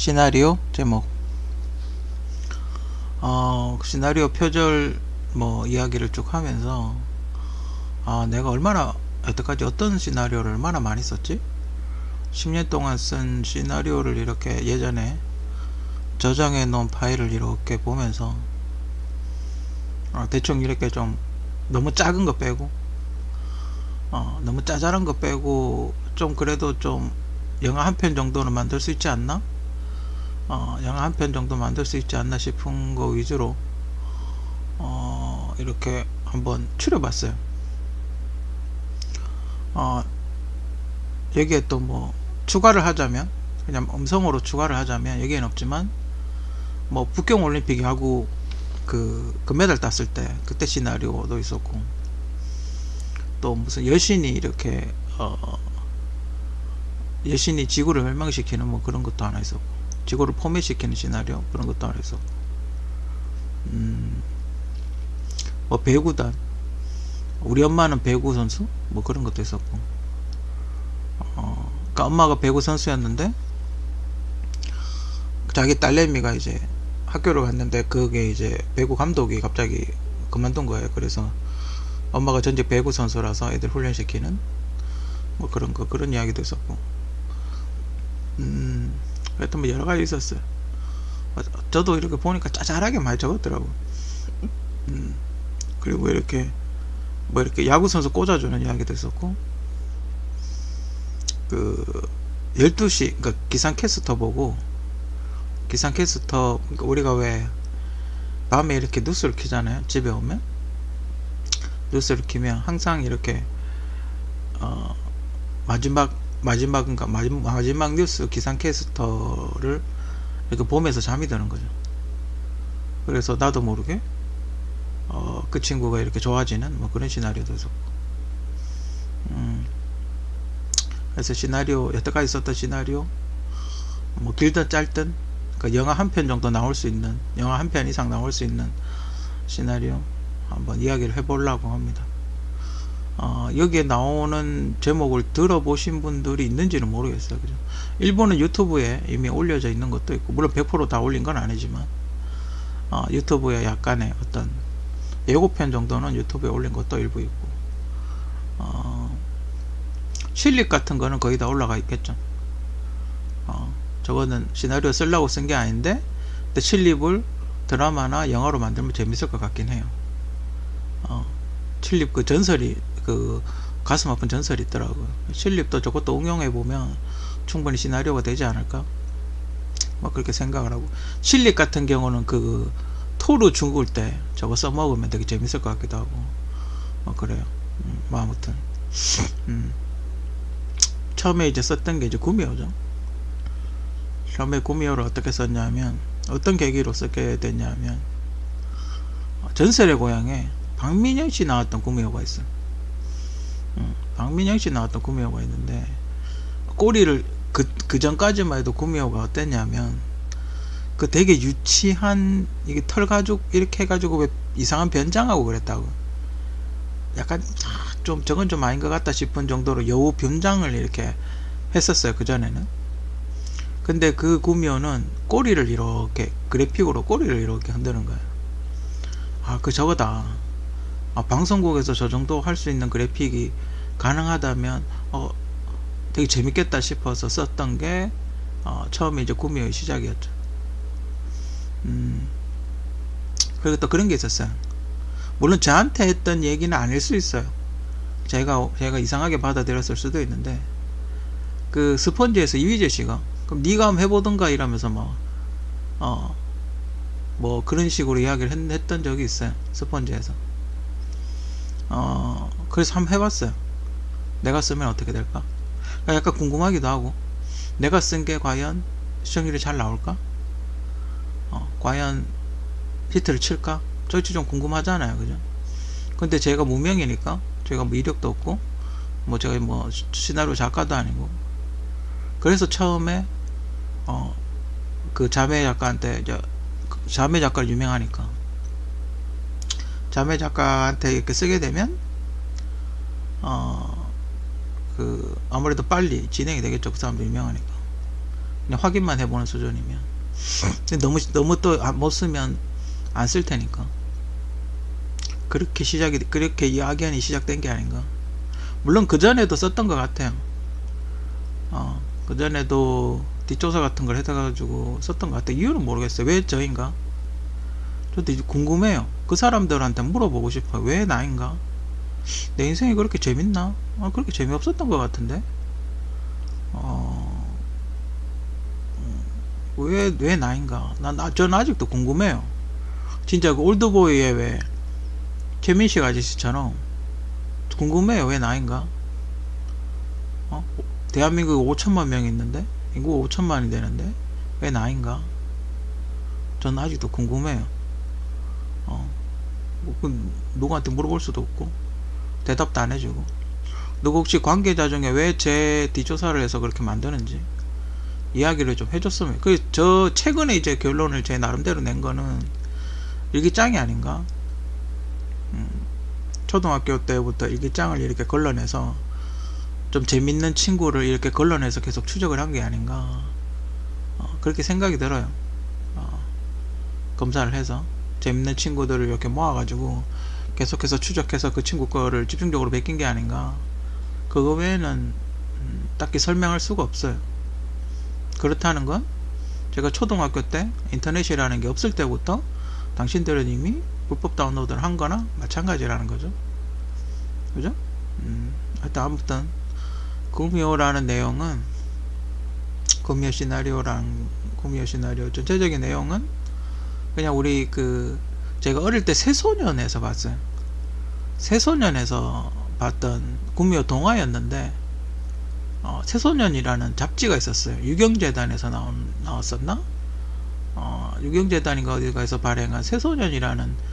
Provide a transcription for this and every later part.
시나리오 제목. 시나리오 표절 뭐 이야기를 쭉 하면서 내가 얼마나 여태까지 어떤 시나리오를 얼마나 많이 썼지? 10년 동안 쓴 시나리오를 이렇게 예전에 저장해 놓은 파일을 이렇게 보면서 대충 이렇게 좀 너무 작은 거 빼고 너무 짜잘한 거 빼고 좀 그래도 좀 영화 한 편 정도는 만들 수 있지 않나? 영화 한 편 정도 만들 수 있지 않나 싶은 거 위주로 이렇게 한번 추려봤어요. 여기에 또 뭐 추가를 하자면, 그냥 음성으로 추가를 하자면 여기엔 없지만 뭐 북경올림픽 야구 그 금메달 땄을 때 그때 시나리오도 있었고, 또 무슨 여신이 이렇게 여신이 지구를 멸망시키는 뭐 그런 것도 하나 있었고, 지구를 포멸시키는 시나리오 그런 것도 하나 있었고, 뭐 배구단, 우리 엄마는 배구 선수 뭐 그런 것도 있었고, 그러니까 엄마가 배구 선수였는데 자기 딸내미가 이제 학교를 갔는데 그게 이제 배구 감독이 갑자기 그만둔 거예요. 그래서 엄마가 전직 배구 선수라서 애들 훈련시키는 뭐 그런 거, 그런 이야기도 있었고, 하여튼 뭐 여러 가지 있었어요. 저도 이렇게 보니까 짜잘하게 많이 적었더라고. 그리고 이렇게 뭐 이렇게 야구 선수 꽂아주는 이야기도 있었고, 그 12시 그러니까 기상캐스터 보고, 기상캐스터 그러니까 우리가 왜 밤에 이렇게 뉴스를 켜잖아요. 집에 오면 뉴스를 켜면 항상 이렇게 마지막 뉴스 기상캐스터를 이렇게 보면서 잠이 드는 거죠. 그래서 나도 모르게 그 친구가 이렇게 좋아지는 뭐 그런 시나리오도 있었고, 그래서 시나리오, 여태까지 썼던 시나리오 뭐 길든 짧든 그 영화 한 편 정도 나올 수 있는, 영화 한 편 이상 나올 수 있는 시나리오 한번 이야기를 해보려고 합니다. 여기에 나오는 제목을 들어보신 분들이 있는지는 모르겠어요. 그죠? 일본은 유튜브에 이미 올려져 있는 것도 있고, 물론 100% 다 올린 건 아니지만 유튜브에 약간의 어떤 예고편 정도는 유튜브에 올린 것도 일부 있고, 실립 같은 거는 거의 다 올라가 있겠죠. 저거는 시나리오 쓰려고 쓴 게 아닌데, 근데 실립을 드라마나 영화로 만들면 재밌을 것 같긴 해요. 실립 그 전설이, 그 가슴 아픈 전설이 있더라고요. 실립도 저것도 응용해보면 충분히 시나리오가 되지 않을까, 뭐 그렇게 생각을 하고, 실립 같은 경우는 그 토르 죽을 때 저거 써먹으면 되게 재밌을 것 같기도 하고, 뭐 그래요. 뭐 아무튼 처음에 이제 썼던 게 이제 구미호죠. 처음에 구미호를 어떻게 썼냐면, 어떤 계기로 쓰게 됐냐면, 전설의 고향에 박민영씨 나왔던 구미호가 있어요. 박민영씨 나왔던 구미호가 있는데, 꼬리를 그 전까지만 해도 구미호가 어땠냐면, 그 되게 유치한 이게 털 가죽 이렇게 해가지고 왜 이상한 변장하고 그랬다고, 약간 좀 저건 좀 아닌 것 같다 싶은 정도로 여우 변장을 이렇게 했었어요, 그 전에는. 근데 그 구미호는 꼬리를 이렇게 그래픽으로 꼬리를 이렇게 흔드는 거예요. 그 저거다. 방송국에서 저 정도 할 수 있는 그래픽이 가능하다면 되게 재밌겠다 싶어서 썼던 게 처음에 이제 구미호의 시작이었죠. 그리고 또 그런 게 있었어요. 물론 저한테 했던 얘기는 아닐 수 있어요. 제가 이상하게 받아들였을 수도 있는데, 그 스펀지에서 이휘재 씨가 그럼 네가 한번 해보던가 이러면서 뭐 그런 식으로 이야기를 했던 적이 있어요, 스펀지에서. 그래서 한번 해봤어요. 내가 쓰면 어떻게 될까? 약간 궁금하기도 하고, 내가 쓴 게 과연 시청률이 잘 나올까? 과연 히트를 칠까? 저기 좀 궁금하잖아요, 그죠? 근데 제가 무명이니까, 제가 뭐 이력도 없고, 뭐 제가 뭐 시나리오 작가도 아니고, 그래서 처음에 그 자매 작가한테, 자매 작가를 유명하니까 자매 작가한테 이렇게 쓰게 되면 그 아무래도 빨리 진행이 되겠죠, 그 사람도 유명하니까. 그냥 확인만 해보는 수준이면. 근데 너무 또 못 쓰면 안 쓸 테니까. 그렇게 이 악연이 시작된 게 아닌가. 물론 그전에도 썼던 것 같아요. 그전에도 뒷조사 같은 걸 해가지고 썼던 것 같아요. 이유는 모르겠어요. 왜 저인가? 저도 이제 궁금해요. 그 사람들한테 물어보고 싶어요. 왜 나인가? 내 인생이 그렇게 재밌나? 그렇게 재미없었던 것 같은데? 왜 나인가? 저는 아직도 궁금해요. 진짜 그 올드보이의 왜, 최민식 아저씨처럼 궁금해요. 왜 나인가? 대한민국에 5천만 명이 있는데? 인구가 5천만이 되는데? 왜 나인가? 저는 아직도 궁금해요. 누구한테 물어볼 수도 없고, 대답도 안 해주고. 누구 혹시 관계자 중에 왜 제 뒷조사를 해서 그렇게 만드는지 이야기를 좀 해줬으면. 저 최근에 이제 결론을 제 나름대로 낸 거는 일기장이 아닌가. 초등학교 때부터 일기장을 이렇게 걸러내서 좀 재밌는 친구를 이렇게 걸러내서 계속 추적을 한 게 아닌가. 그렇게 생각이 들어요. 검사를 해서 재밌는 친구들을 이렇게 모아가지고 계속해서 추적해서 그 친구 거를 집중적으로 베낀 게 아닌가. 그거 외에는 딱히 설명할 수가 없어요. 그렇다는 건 제가 초등학교 때 인터넷이라는 게 없을 때부터 당신들은 이미 불법 다운로드를 한 거나 마찬가지라는 거죠. 그죠? 하여튼 아무튼 구미호라는 내용은, 구미호 시나리오 전체적인 내용은 그냥 우리 제가 어릴 때 새소년에서 봤어요. 새소년에서 봤던 구미호 동화였는데, 새소년이라는 잡지가 있었어요. 유경재단에서 나왔었나? 유경재단인가 어디가에서 발행한 새소년이라는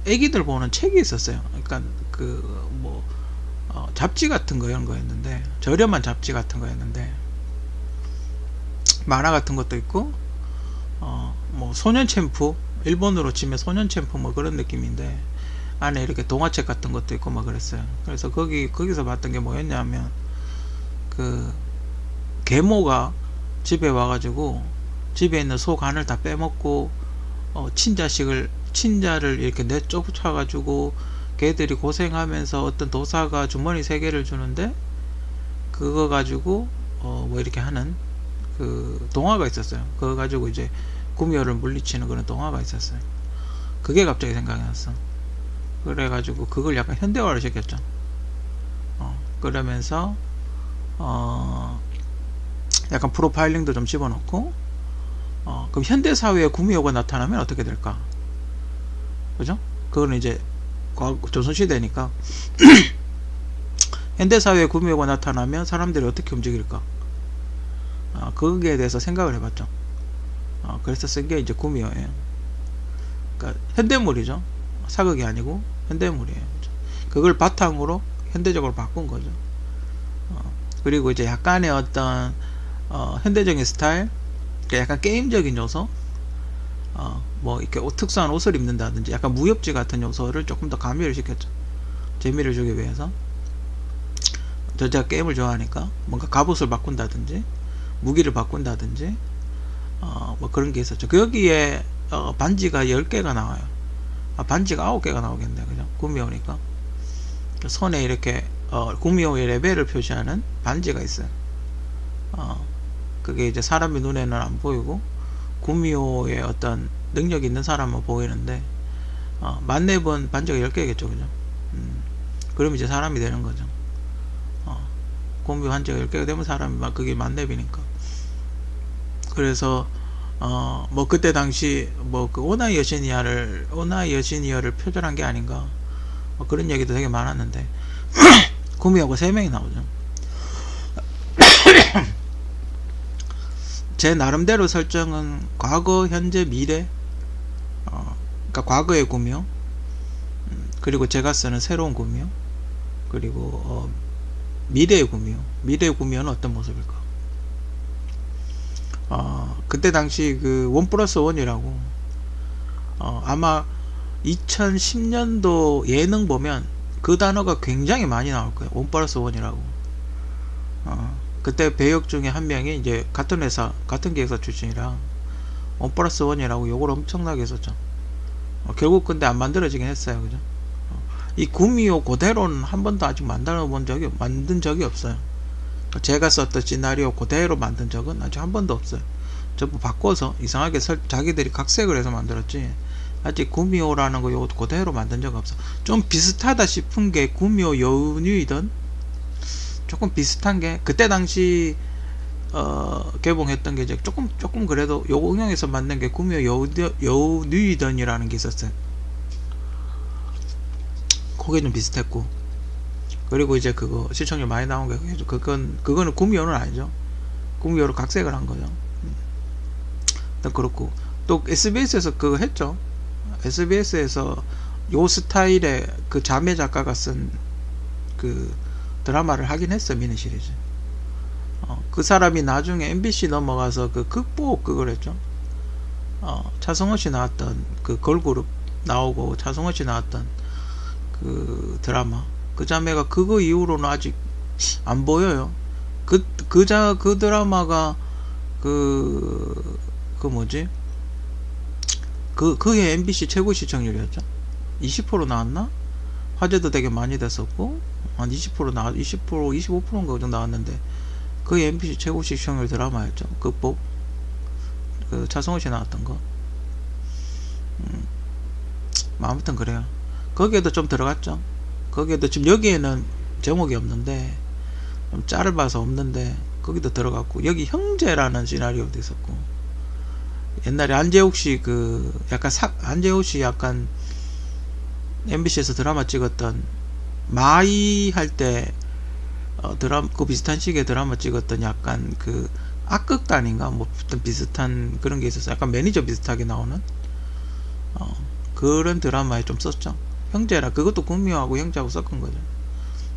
애기들 보는 책이 있었어요. 그러니까 잡지 같은 거 이런 거였는데, 저렴한 잡지 같은 거였는데, 만화 같은 것도 있고, 소년 챔프, 일본으로 치면 소년 챔프 그런 느낌인데, 안에 이렇게 동화책 같은 것도 있고 그랬어요. 그래서 거기서 봤던 게 뭐였냐면, 계모가 집에 와가지고 집에 있는 소 간을 다 빼먹고 친자를 이렇게 내쫓아가지고 걔들이 고생하면서 어떤 도사가 주머니 3개를 주는데 그거 가지고 이렇게 하는 동화가 있었어요. 그거 가지고 이제 구미호를 물리치는 그런 동화가 있었어요. 그게 갑자기 생각이 났어. 그래가지고 그걸 약간 현대화를 시켰죠. 그러면서 약간 프로파일링도 좀 집어넣고, 그럼 현대사회에 구미호가 나타나면 어떻게 될까? 그죠? 그거는 이제 조선시대니까 현대사회에 구미호가 나타나면 사람들이 어떻게 움직일까? 거기에 대해서 생각을 해봤죠. 그래서 쓴 게 이제 구미호예요. 그러니까 현대물이죠. 사극이 아니고 현대물이에요. 그걸 바탕으로 현대적으로 바꾼 거죠. 그리고 이제 약간의 어떤 현대적인 스타일, 그러니까 약간 게임적인 요소, 이렇게 특수한 옷을 입는다든지 약간 무협지 같은 요소를 조금 더 가미를 시켰죠. 재미를 주기 위해서. 제가 게임을 좋아하니까 뭔가 갑옷을 바꾼다든지 무기를 바꾼다든지 그런 게 있었죠. 여기에 반지가 10개가 나와요. 반지가 9개가 나오겠네. 그죠? 구미호니까 손에 이렇게 구미호의 레벨을 표시하는 반지가 있어요. 그게 이제 사람의 눈에는 안 보이고 구미호의 어떤 능력이 있는 사람은 보이는데, 만렙은 반지가 10개겠죠. 그죠? 그럼 이제 사람이 되는 거죠. 구미호 반지가 10개가 되면 사람이 그게 만렙이니까. 그래서 그때 당시 그 오나이 여신이어를 표절한 게 아닌가, 그런 얘기도 되게 많았는데 구미호가 3명이 나오죠. 제 나름대로 설정은 과거, 현재, 미래, 그러니까 과거의 구미호, 그리고 제가 쓰는 새로운 구미호, 그리고 미래의 구미호. 미래의 구미호는 어떤 모습일까? 그때 당시 1+1이라고, 아마 2010년도 예능 보면 그 단어가 굉장히 많이 나올 거예요. 1+1이라고. 그때 배역 중에 한 명이 이제 같은 회사 같은 기획사 출신이라 1+1이라고 요걸 엄청나게 했었죠. 결국 근데 안 만들어지긴 했어요. 그죠? 이 구미호 그대로는 한 번도 아직 만든 적이 없어요. 제가 썼던 시나리오 그대로 만든 적은 아직 한 번도 없어요. 전부 바꿔서 이상하게 자기들이 각색을 해서 만들었지, 아직 구미호라는 거 요것도 그대로 만든 적 없어. 좀 비슷하다 싶은 게 구미호 여운유이던, 조금 비슷한 게 그때 당시 개봉했던 게 이제 조금 그래도 요 응용해서 만든 게 구미호 여운유이던이라는 게 있었어요. 그게 좀 비슷했고, 그리고 이제 그거 시청률 많이 나온 게 그거는 구미호는 아니죠. 구미호로 각색을 한 거죠. 일단 그렇고, 또 SBS에서 그거 했죠. SBS에서 요 스타일의 그 자매 작가가 쓴 그 드라마를 하긴 했어, 미니 시리즈. 그 사람이 나중에 MBC 넘어가서 그 극복 그걸 했죠. 차성원 씨 나왔던 그 걸그룹 나오고 차성원 씨 나왔던 그 드라마, 그 자매가 그거 이후로는 아직 안 보여요. 그 드라마가 뭐지? 그해 MBC 최고 시청률이었죠. 20% 나왔나? 화제도 되게 많이 됐었고, 한 25%인가 그 정도 나왔는데, 그게 MBC 최고 시청률 드라마였죠. 극복. 그 차성원 씨 나왔던 거. 아무튼 그래요. 거기에도 좀 들어갔죠. 거기에도 지금 여기에는 제목이 없는데, 좀 짧아서 없는데, 거기도 들어갔고, 여기 형제라는 시나리오도 있었고, 옛날에 안재욱 씨 안재욱 씨 약간 MBC에서 드라마 찍었던 마이 할 때 그 비슷한 시기에 드라마 찍었던 약간 그 악극단인가 뭐 어떤 비슷한 그런 게 있었어요. 약간 매니저 비슷하게 나오는 그런 드라마에 좀 썼죠. 형제라, 그것도 구미호하고 형제하고 섞은 거죠.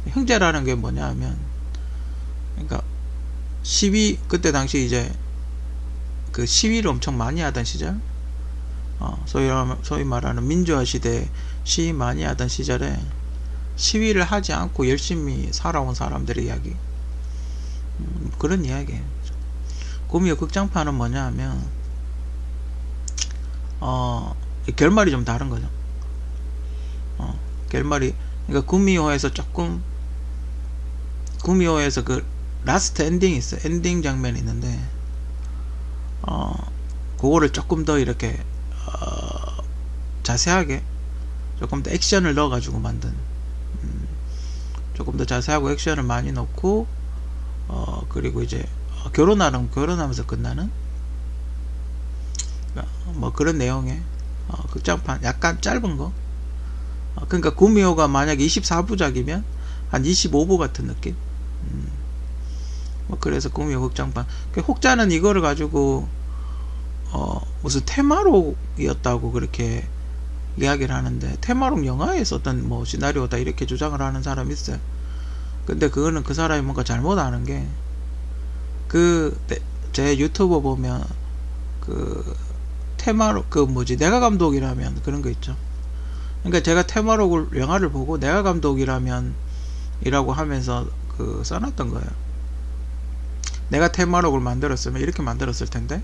형제라는 게 뭐냐 하면, 그러니까 그때 당시 이제 그 시위를 엄청 많이 하던 시절, 소위 말하는 민주화 시대 시위 많이 하던 시절에 시위를 하지 않고 열심히 살아온 사람들의 이야기, 그런 이야기예요. 구미호 극장판은 뭐냐 하면 결말이 좀 다른 거죠. 결말이, 그러니까 구미호에서 그 라스트 엔딩이 있어요. 엔딩 장면이 있는데 그거를 조금 더 이렇게 자세하게 조금 더 액션을 넣어가지고 만든, 조금 더 자세하고 액션을 많이 넣고, 그리고 이제 결혼하면서 끝나는 뭐 그런 내용의 극장판, 약간 짧은 거. 그러니까 구미호가 만약에 24부작이면 한 25부 같은 느낌. 뭐 그래서 구미호 극장판. 혹자는 이거를 가지고 무슨 테마록이었다고 그렇게 이야기를 하는데, 테마록 영화에 썼던 뭐 시나리오다 이렇게 주장을 하는 사람이 있어요. 근데 그거는 그 사람이 뭔가 잘못 아는 게, 제 유튜브 보면 테마록 내가 감독이라면 그런 거 있죠. 그러니까 제가 테마록을 영화를 보고 내가 감독이라면 이라고 하면서 써놨던 거예요. 내가 테마록을 만들었으면 이렇게 만들었을 텐데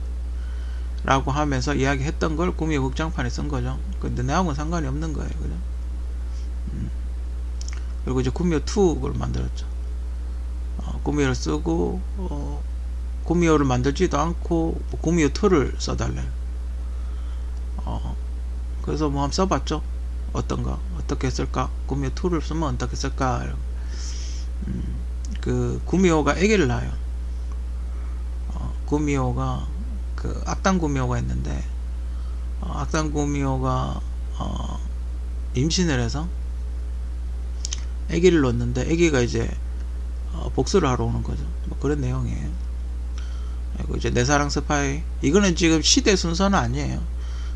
라고 하면서 이야기했던 걸 구미호 극장판에 쓴 거죠. 근데 내하고는 상관이 없는 거예요. 그죠? 그리고 이제 구미호 2를 만들었죠. 구미호를 쓰고, 구미호를 만들지도 않고 구미호 2를 써달래요. 그래서 뭐 한번 써봤죠. 어떻게 했을까? 구미호 2를 쓰면 어떻게 쓸까? 구미호가 아기를 낳아요. 구미호가 악당 구미호가 있는데, 악당 구미호가 임신을 해서 아기를 낳는데, 아기가 이제 복수를 하러 오는 거죠. 뭐 그런 내용이에요. 그리고 이제 내 사랑 스파이, 이거는 지금 시대 순서는 아니에요.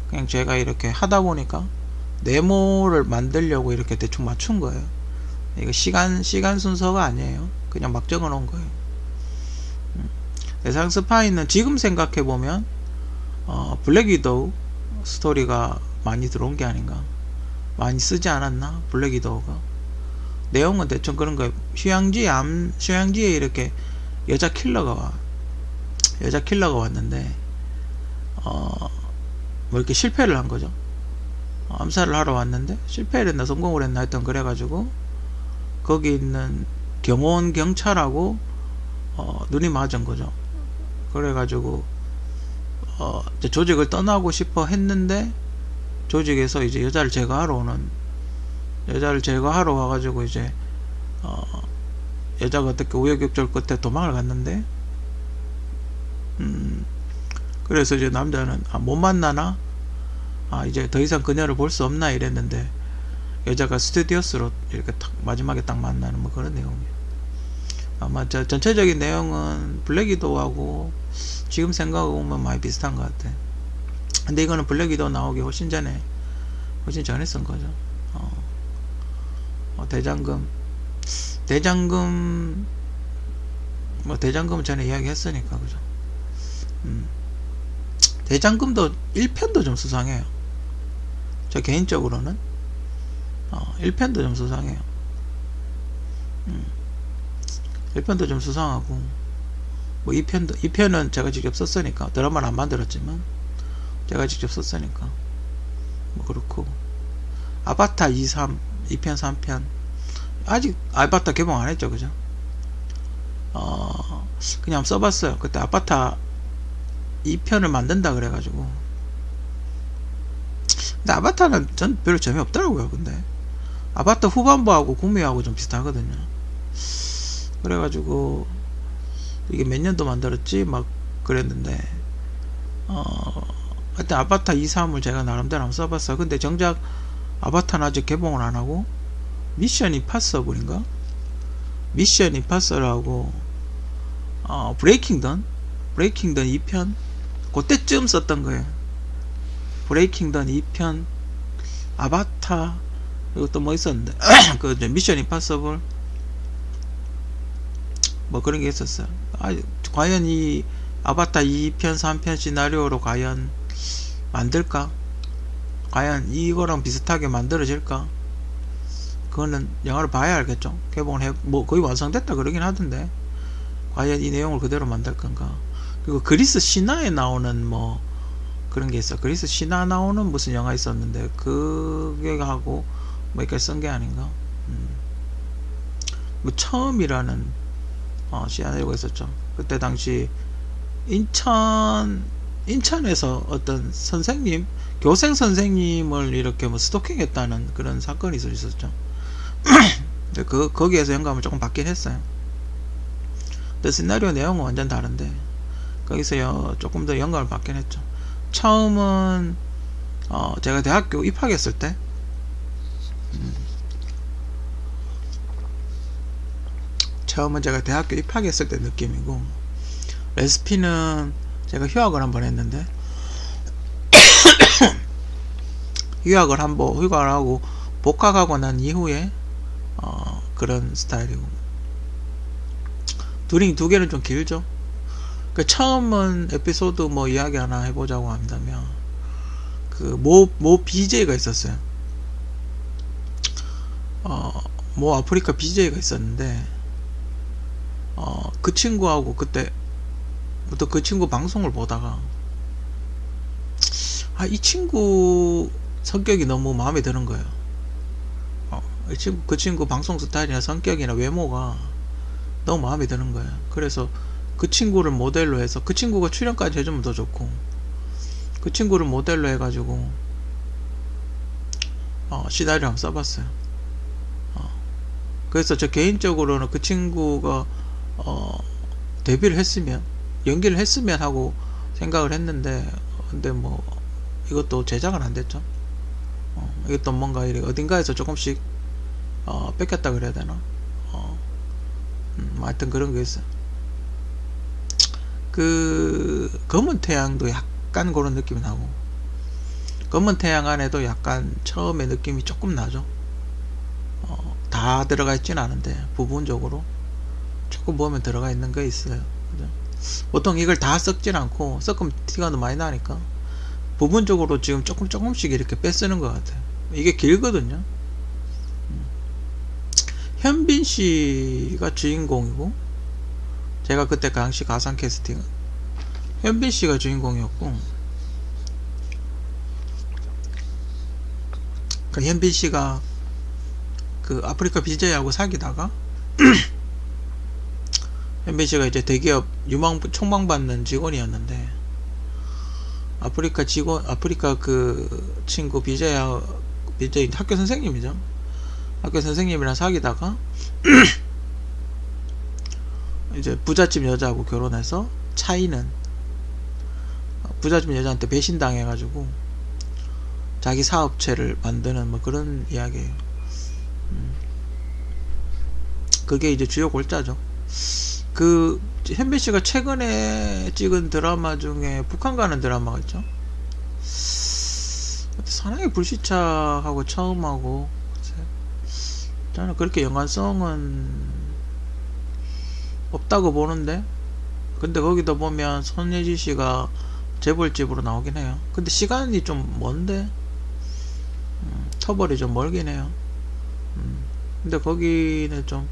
그냥 제가 이렇게 하다 보니까 네모를 만들려고 이렇게 대충 맞춘 거예요. 이거 시간 순서가 아니에요. 그냥 막 적어 놓은 거예요. 내 사랑 스파이는 지금 생각해보면 블랙 위도우 스토리가 많이 들어온 게 아닌가, 많이 쓰지 않았나, 블랙 위도우가. 내용은 대충 그런 거예요. 휴양지에 이렇게 여자 킬러가 왔는데 뭐 이렇게 실패를 한 거죠. 암살을 하러 왔는데 실패를 했나 성공을 했나 하여튼 그래가지고 거기 있는 경호원 경찰하고 눈이 맞은 거죠. 그래가지고 이제 조직을 떠나고 싶어 했는데 조직에서 이제 여자를 제거하러 와가지고 이제 여자가 어떻게 우여곡절 끝에 도망을 갔는데 그래서 이제 남자는 못 만나나 이제 더 이상 그녀를 볼 수 없나 이랬는데 여자가 스튜디오스로 이렇게 딱 마지막에 딱 만나는 뭐 그런 내용이에요. 아마 전체적인 내용은 블랙 위도우하고 지금 생각해보면 많이 비슷한 것 같아. 근데 이거는 블랙 위도우 나오기 훨씬 전에 쓴 거죠. 대장금 대장금은 전에 이야기했으니까 그죠. 대장금도 1편도 좀 수상해요. 저 개인적으로는 1편도 좀 수상해요. 1편도 좀 수상하고 뭐 2편은 제가 직접 썼으니까 드라마를 안 만들었지만 제가 직접 썼으니까 뭐 그렇고 아바타 2, 3, 2편 3편 아직 아바타 개봉 안 했죠 그죠. 그냥 써봤어요. 그때 아바타 2편을 만든다 그래가지고. 근데 아바타는 전 별로 재미없더라고요. 근데 아바타 후반부하고 구미하고 좀 비슷하거든요. 그래가지고 이게 몇 년도 만들었지 막 그랬는데 하여튼 아바타 2, 3을 제가 나름대로 한번 써봤어요. 근데 정작 아바타는 아직 개봉을 안하고 미션 임파서블인가? 미션 임파서블하고 브레이킹던 2편 그때쯤 썼던 거예요. 브레이킹던 2편 아바타 그리고 또 뭐 있었는데 그 미션 임파서블 뭐 그런 게 있었어요. 과연 이 아바타 2편 3편 시나리오로 과연 만들까? 과연 이거랑 비슷하게 만들어질까? 그거는 영화를 봐야 알겠죠. 개봉을 뭐 거의 완성됐다 그러긴 하던데 과연 이 내용을 그대로 만들 건가? 그리고 그리스 신화에 나오는 뭐 그런 게 있어. 그리스 신화 나오는 무슨 영화 있었는데 그게 하고 뭐 이렇게 쓴 게 아닌가? 뭐 처음이라는 시나리오가 있었죠. 그때 당시 인천에서 어떤 선생님, 교생 선생님을 이렇게 뭐 스토킹했다는 그런 사건이 있었죠. 근데 거기에서 영감을 조금 받긴 했어요. 근데 시나리오 내용은 완전 다른데 거기서 조금 더 영감을 받긴 했죠. 처음은 제가 대학교 입학했을 때 느낌이고, 레시피는 제가 휴학을 한번 했는데 휴학을 하고 복학하고 난 이후에 그런 스타일이고, 두 개는 좀 길죠. 그 처음은 에피소드 뭐 이야기 하나 해보자고 한다면 그 모 BJ가 있었어요. 모 아프리카 BJ가 있었는데 그 친구하고 그때부터 그 친구 방송을 보다가 이 친구 성격이 너무 마음에 드는 거예요. 그 친구 방송 스타일이나 성격이나 외모가 너무 마음에 드는 거예요. 그래서 그 친구를 모델로 해서 그 친구가 출연까지 해주면 더 좋고 그 친구를 모델로 해가지고 시나리오 한번 써봤어요. 그래서 저 개인적으로는 그 친구가 데뷔를 했으면, 연기를 했으면 하고 생각을 했는데, 근데 뭐 이것도 제작은 안 됐죠. 이것도 뭔가 이렇게 어딘가에서 조금씩 뺏겼다 그래야 되나. 하여튼 그런 게 있어요. 그 검은 태양도 약간 그런 느낌이 나고, 검은 태양 안에도 약간 처음에 느낌이 조금 나죠. 다 들어가 있진 않은데 부분적으로 조금 보면 들어가 있는 게 있어요. 그죠? 보통 이걸 다 섞진 않고, 섞으면 티가 너무 많이 나니까 부분적으로 지금 조금씩 이렇게 빼쓰는 것 같아요. 이게 길거든요. 현빈 씨가 주인공이고 제가 그때 그 당시 가상 캐스팅은 현빈 씨가 주인공이었고, 그 현빈 씨가 그 아프리카 BJ하고 사귀다가 현빈 씨가 이제 대기업 총망받는 직원이었는데, 아프리카 그 친구 BJ 학교 선생님이죠. 학교 선생님이랑 사귀다가 이제 부잣집 여자하고 결혼해서 차이는 부잣집 여자한테 배신당해가지고 자기 사업체를 만드는 뭐 그런 이야기예요. 그게 이제 주요 골자죠. 그 현빈 씨가 최근에 찍은 드라마 중에 북한 가는 드라마가 있죠. 사랑의 불시착하고 처음 하고, 저는 그렇게 연관성은 없다고 보는데, 근데 거기도 보면 손예진 씨가 재벌집으로 나오긴 해요. 근데 시간이 좀 먼데, 터벌이 좀 멀긴 해요. 근데 거기는 좀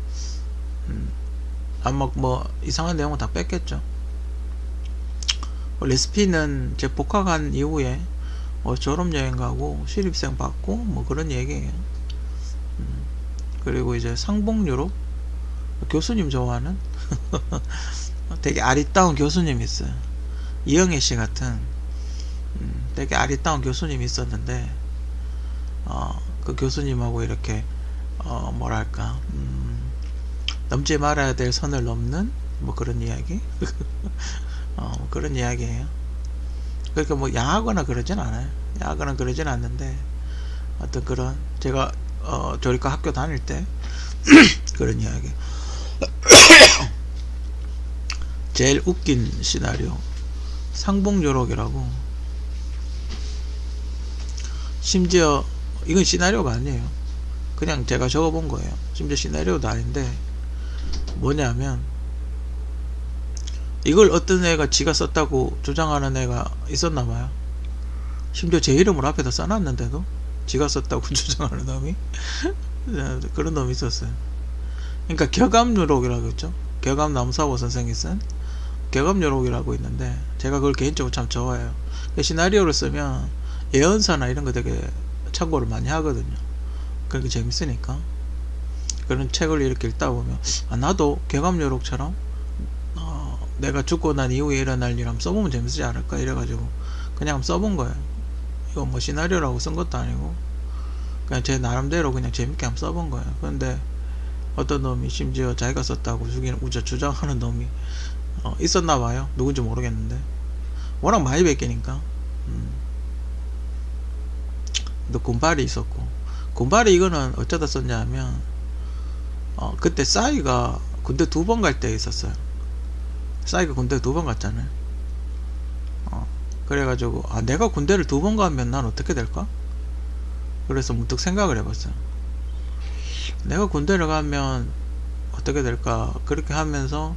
아마 뭐 이상한 내용은 다 뺐겠죠. 레시피는 제 복학한 이후에 졸업여행 가고 신입생 받고 뭐 그런 얘기예요. 그리고 이제 상봉 유럽 교수님 좋아하는 되게 아리따운 교수님이 있어요. 이영애 씨 같은 되게 아리따운 교수님이 있었는데, 그 교수님하고 이렇게 뭐랄까 넘지 말아야 될 선을 넘는 뭐 그런 이야기. 그런 이야기예요. 그러니까 뭐 야하거나 그러진 않아요. 야하거나 그러진 않는데, 어떤 그런 제가 조리과 학교 다닐 때 그런 이야기. 제일 웃긴 시나리오 상봉요록이라고. 심지어 이건 시나리오가 아니에요. 그냥 제가 적어본 거예요. 심지어 시나리오도 아닌데 뭐냐면, 이걸 어떤 애가 지가 썼다고 주장하는 애가 있었나봐요. 심지어 제 이름을 앞에다 써놨는데도 지가 썼다고 주장하는 놈이 그런 놈이 있었어요. 그러니까 격암요록이라고 있죠. 격암 남사호 선생이 쓴 격암요록이라고 있는데, 제가 그걸 개인적으로 참 좋아해요. 시나리오를 쓰면 예언서나 이런 거 되게 참고를 많이 하거든요. 그렇게 재밌으니까. 그런 책을 이렇게 읽다 보면 나도 격암요록처럼 내가 죽고 난 이후에 일어날 일 한번 써보면 재밌지 않을까 이래가지고 그냥 써본 거예요. 이거 뭐 시나리오라고 쓴 것도 아니고 그냥 제 나름대로 그냥 재밌게 한번 써본 거예요. 그런데 어떤 놈이 심지어 자기가 썼다고 주장하는 놈이 있었나봐요. 누군지 모르겠는데 워낙 많이 뵙기니까. 또 군발이 있었고, 군발이 이거는 어쩌다 썼냐 하면 그때 싸이가 군대 2번 갈 때 있었어요. 싸이가 군대 2번 갔잖아요. 그래가지고 내가 군대를 2번 가면 난 어떻게 될까? 그래서 문득 생각을 해봤어요. 내가 군대를 가면 어떻게 될까? 그렇게 하면서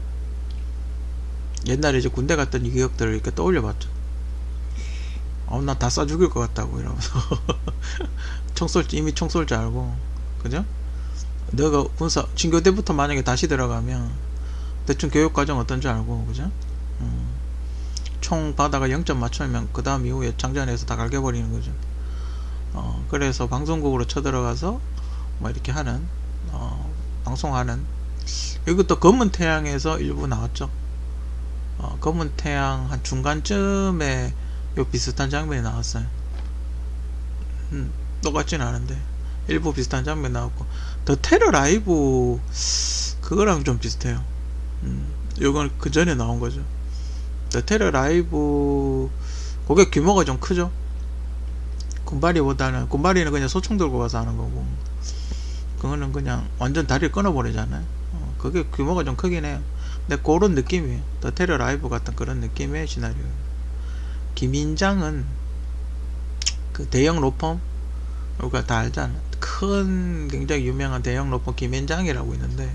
옛날에 이제 군대 갔던 이 기억들을 이렇게 떠올려봤죠. 나 다 쏴 죽일 것 같다고 이러면서 이미 총 쏠 줄 알고, 그죠? 너가 진교대부터 만약에 다시 들어가면 대충 교육과정 어떤 줄 알고, 그죠? 총 받아가 0점 맞추면 그 다음 이후에 장전해서 다 갈겨버리는 거죠. 그래서 방송국으로 쳐들어가서 뭐 이렇게 하는 방송하는, 이것도 검은태양에서 일부 나왔죠. 검은태양 한 중간쯤에 요 비슷한 장면이 나왔어요. 똑같진 않은데 일부 비슷한 장면이 나왔고, 더 테러 라이브 그거랑 좀 비슷해요. 요건 그 전에 나온 거죠. 더 테러 라이브 그게 규모가 좀 크죠. 군바리는 그냥 소총 들고 가서 하는 거고, 그거는 그냥 완전 다리를 끊어버리잖아요. 그게 규모가 좀 크긴 해요. 근데 그런 느낌이에요. 더 테러 라이브 같은 그런 느낌의 시나리오예요. 김인장은 그 대형 로펌, 우리가 다 알잖아. 큰 굉장히 유명한 대형 로펌 김인장이라고 있는데,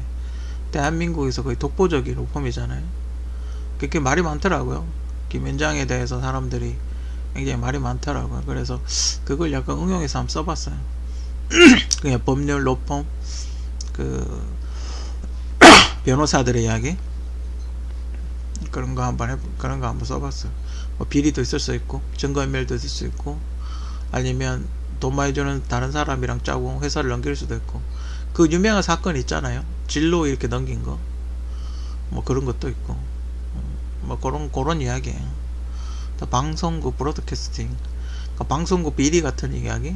대한민국에서 거의 독보적인 로펌이잖아요. 그렇게 말이 많더라고요. 김인장에 대해서 사람들이 굉장히 말이 많더라고요. 그래서 그걸 약간 응용해서 한번 써봤어요. 그냥 법률 로펌, 그 변호사들의 이야기. 그런 거 한번 써봤어요. 뭐 비리도 있을 수 있고 증거인멸도 있을 수 있고 아니면 돈 많이 주는 다른 사람이랑 짜고 회사를 넘길 수도 있고 그 유명한 사건 있잖아요. 진로 이렇게 넘긴 거 뭐 그런 것도 있고 뭐 그런 이야기예요. 방송국 브로드캐스팅 그러니까 방송국 비리 같은 이야기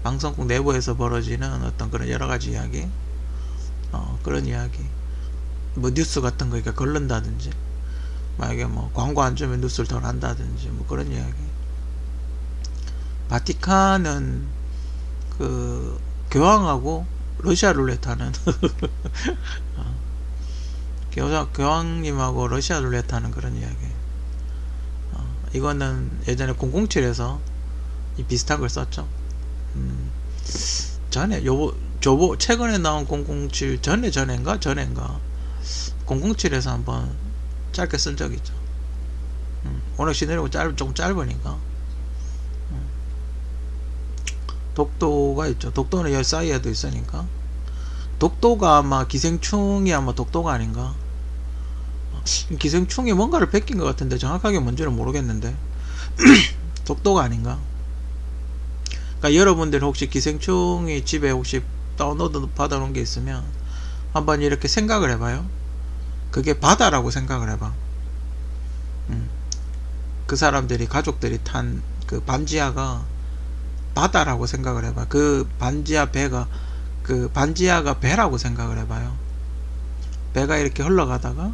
방송국 내부에서 벌어지는 어떤 그런 여러가지 이야기 그런 이야기 뭐 뉴스 같은 거 이렇게 걸른다든지 만약에 뭐 광고 안 주면 뉴스를 덜 한다든지 뭐 그런 이야기. 바티칸은 그 교황하고 러시아 룰렛 하는 교황님하고 러시아 룰렛 하는 그런 이야기. 이거는 예전에 007에서 비슷한 걸 썼죠. 최근에 나온 007 전인가 007에서 한번 짧게 쓴 적이 있죠. 오늘 시내리고 좀 짧으니까. 독도가 있죠. 독도는 여기 사이에도 있으니까. 독도가 아마 기생충이 아마 독도가 아닌가. 기생충이 뭔가를 뺏긴 것 같은데 정확하게 뭔지는 모르겠는데 독도가 아닌가. 그러니까 여러분들 혹시 기생충이 집에 혹시 다운로드 받아놓은 게 있으면 한번 이렇게 생각을 해봐요. 그게 바다라고 생각을 해봐. 그 사람들이 가족들이 탄 그 반지하가 바다라고 생각을 해봐. 그 반지하 배가 그 반지하가 배라고 생각을 해봐요. 배가 이렇게 흘러가다가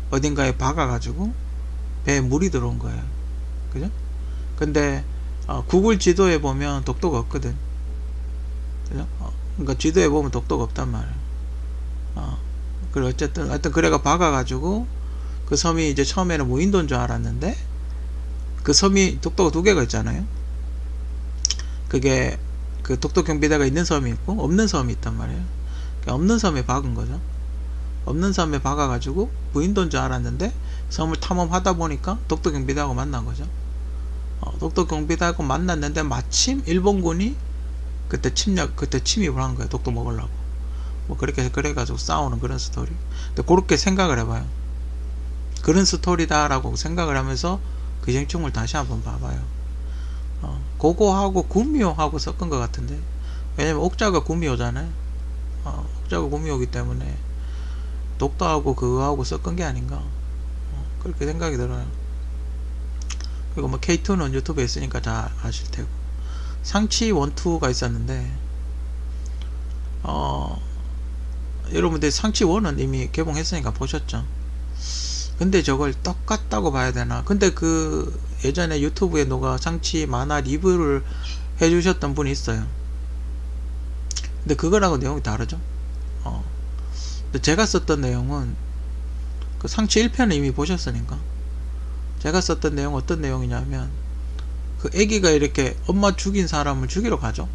어딘가에 박아가지고 배에 물이 들어온 거예요. 그죠? 근데 구글 지도에 보면 독도가 없거든. 그죠? 그러니까 지도에 보면 독도가 없단 말이에요. 그래 하여튼 그래가 박아가지고 그 섬이 이제 처음에는 무인도인 줄 알았는데 그 섬이 독도가 2개가 있잖아요. 그게 그 독도 경비대가 있는 섬이 있고 없는 섬이 있단 말이에요. 그러니까 없는 섬에 박은 거죠. 없는 섬에 박아가지고 무인도인 줄 알았는데 섬을 탐험하다 보니까 독도 경비대하고 만난 거죠. 독도 경비대하고 만났는데 마침 일본군이 그때 침입을 한 거예요. 독도 먹으려고. 뭐 그래가지고 싸우는 그런 스토리. 근데 그렇게 생각을 해봐요. 그런 스토리다라고 생각을 하면서 기생충을 다시 한번 봐봐요. 그거하고 구미호하고 섞은 것 같은데. 왜냐면 옥자가 구미호잖아요. 옥자가 구미호기 때문에 독도하고 그거하고 섞은 게 아닌가. 그렇게 생각이 들어요. 그리고 뭐 K2는 유튜브에 있으니까 잘 아실 테고. 상치 1, 2가 있었는데 여러분들 상치 1은 이미 개봉했으니까 보셨죠. 근데 저걸 똑같다고 봐야 되나. 근데 그 예전에 유튜브에 누가 상치 만화 리뷰를 해주셨던 분이 있어요. 근데 그거랑은 내용이 다르죠. 근데 제가 썼던 내용은 그 상치 1편을 이미 보셨으니까 제가 썼던 내용 어떤 내용이냐면 그 애기가 이렇게 엄마 죽인 사람을 죽이러 가죠.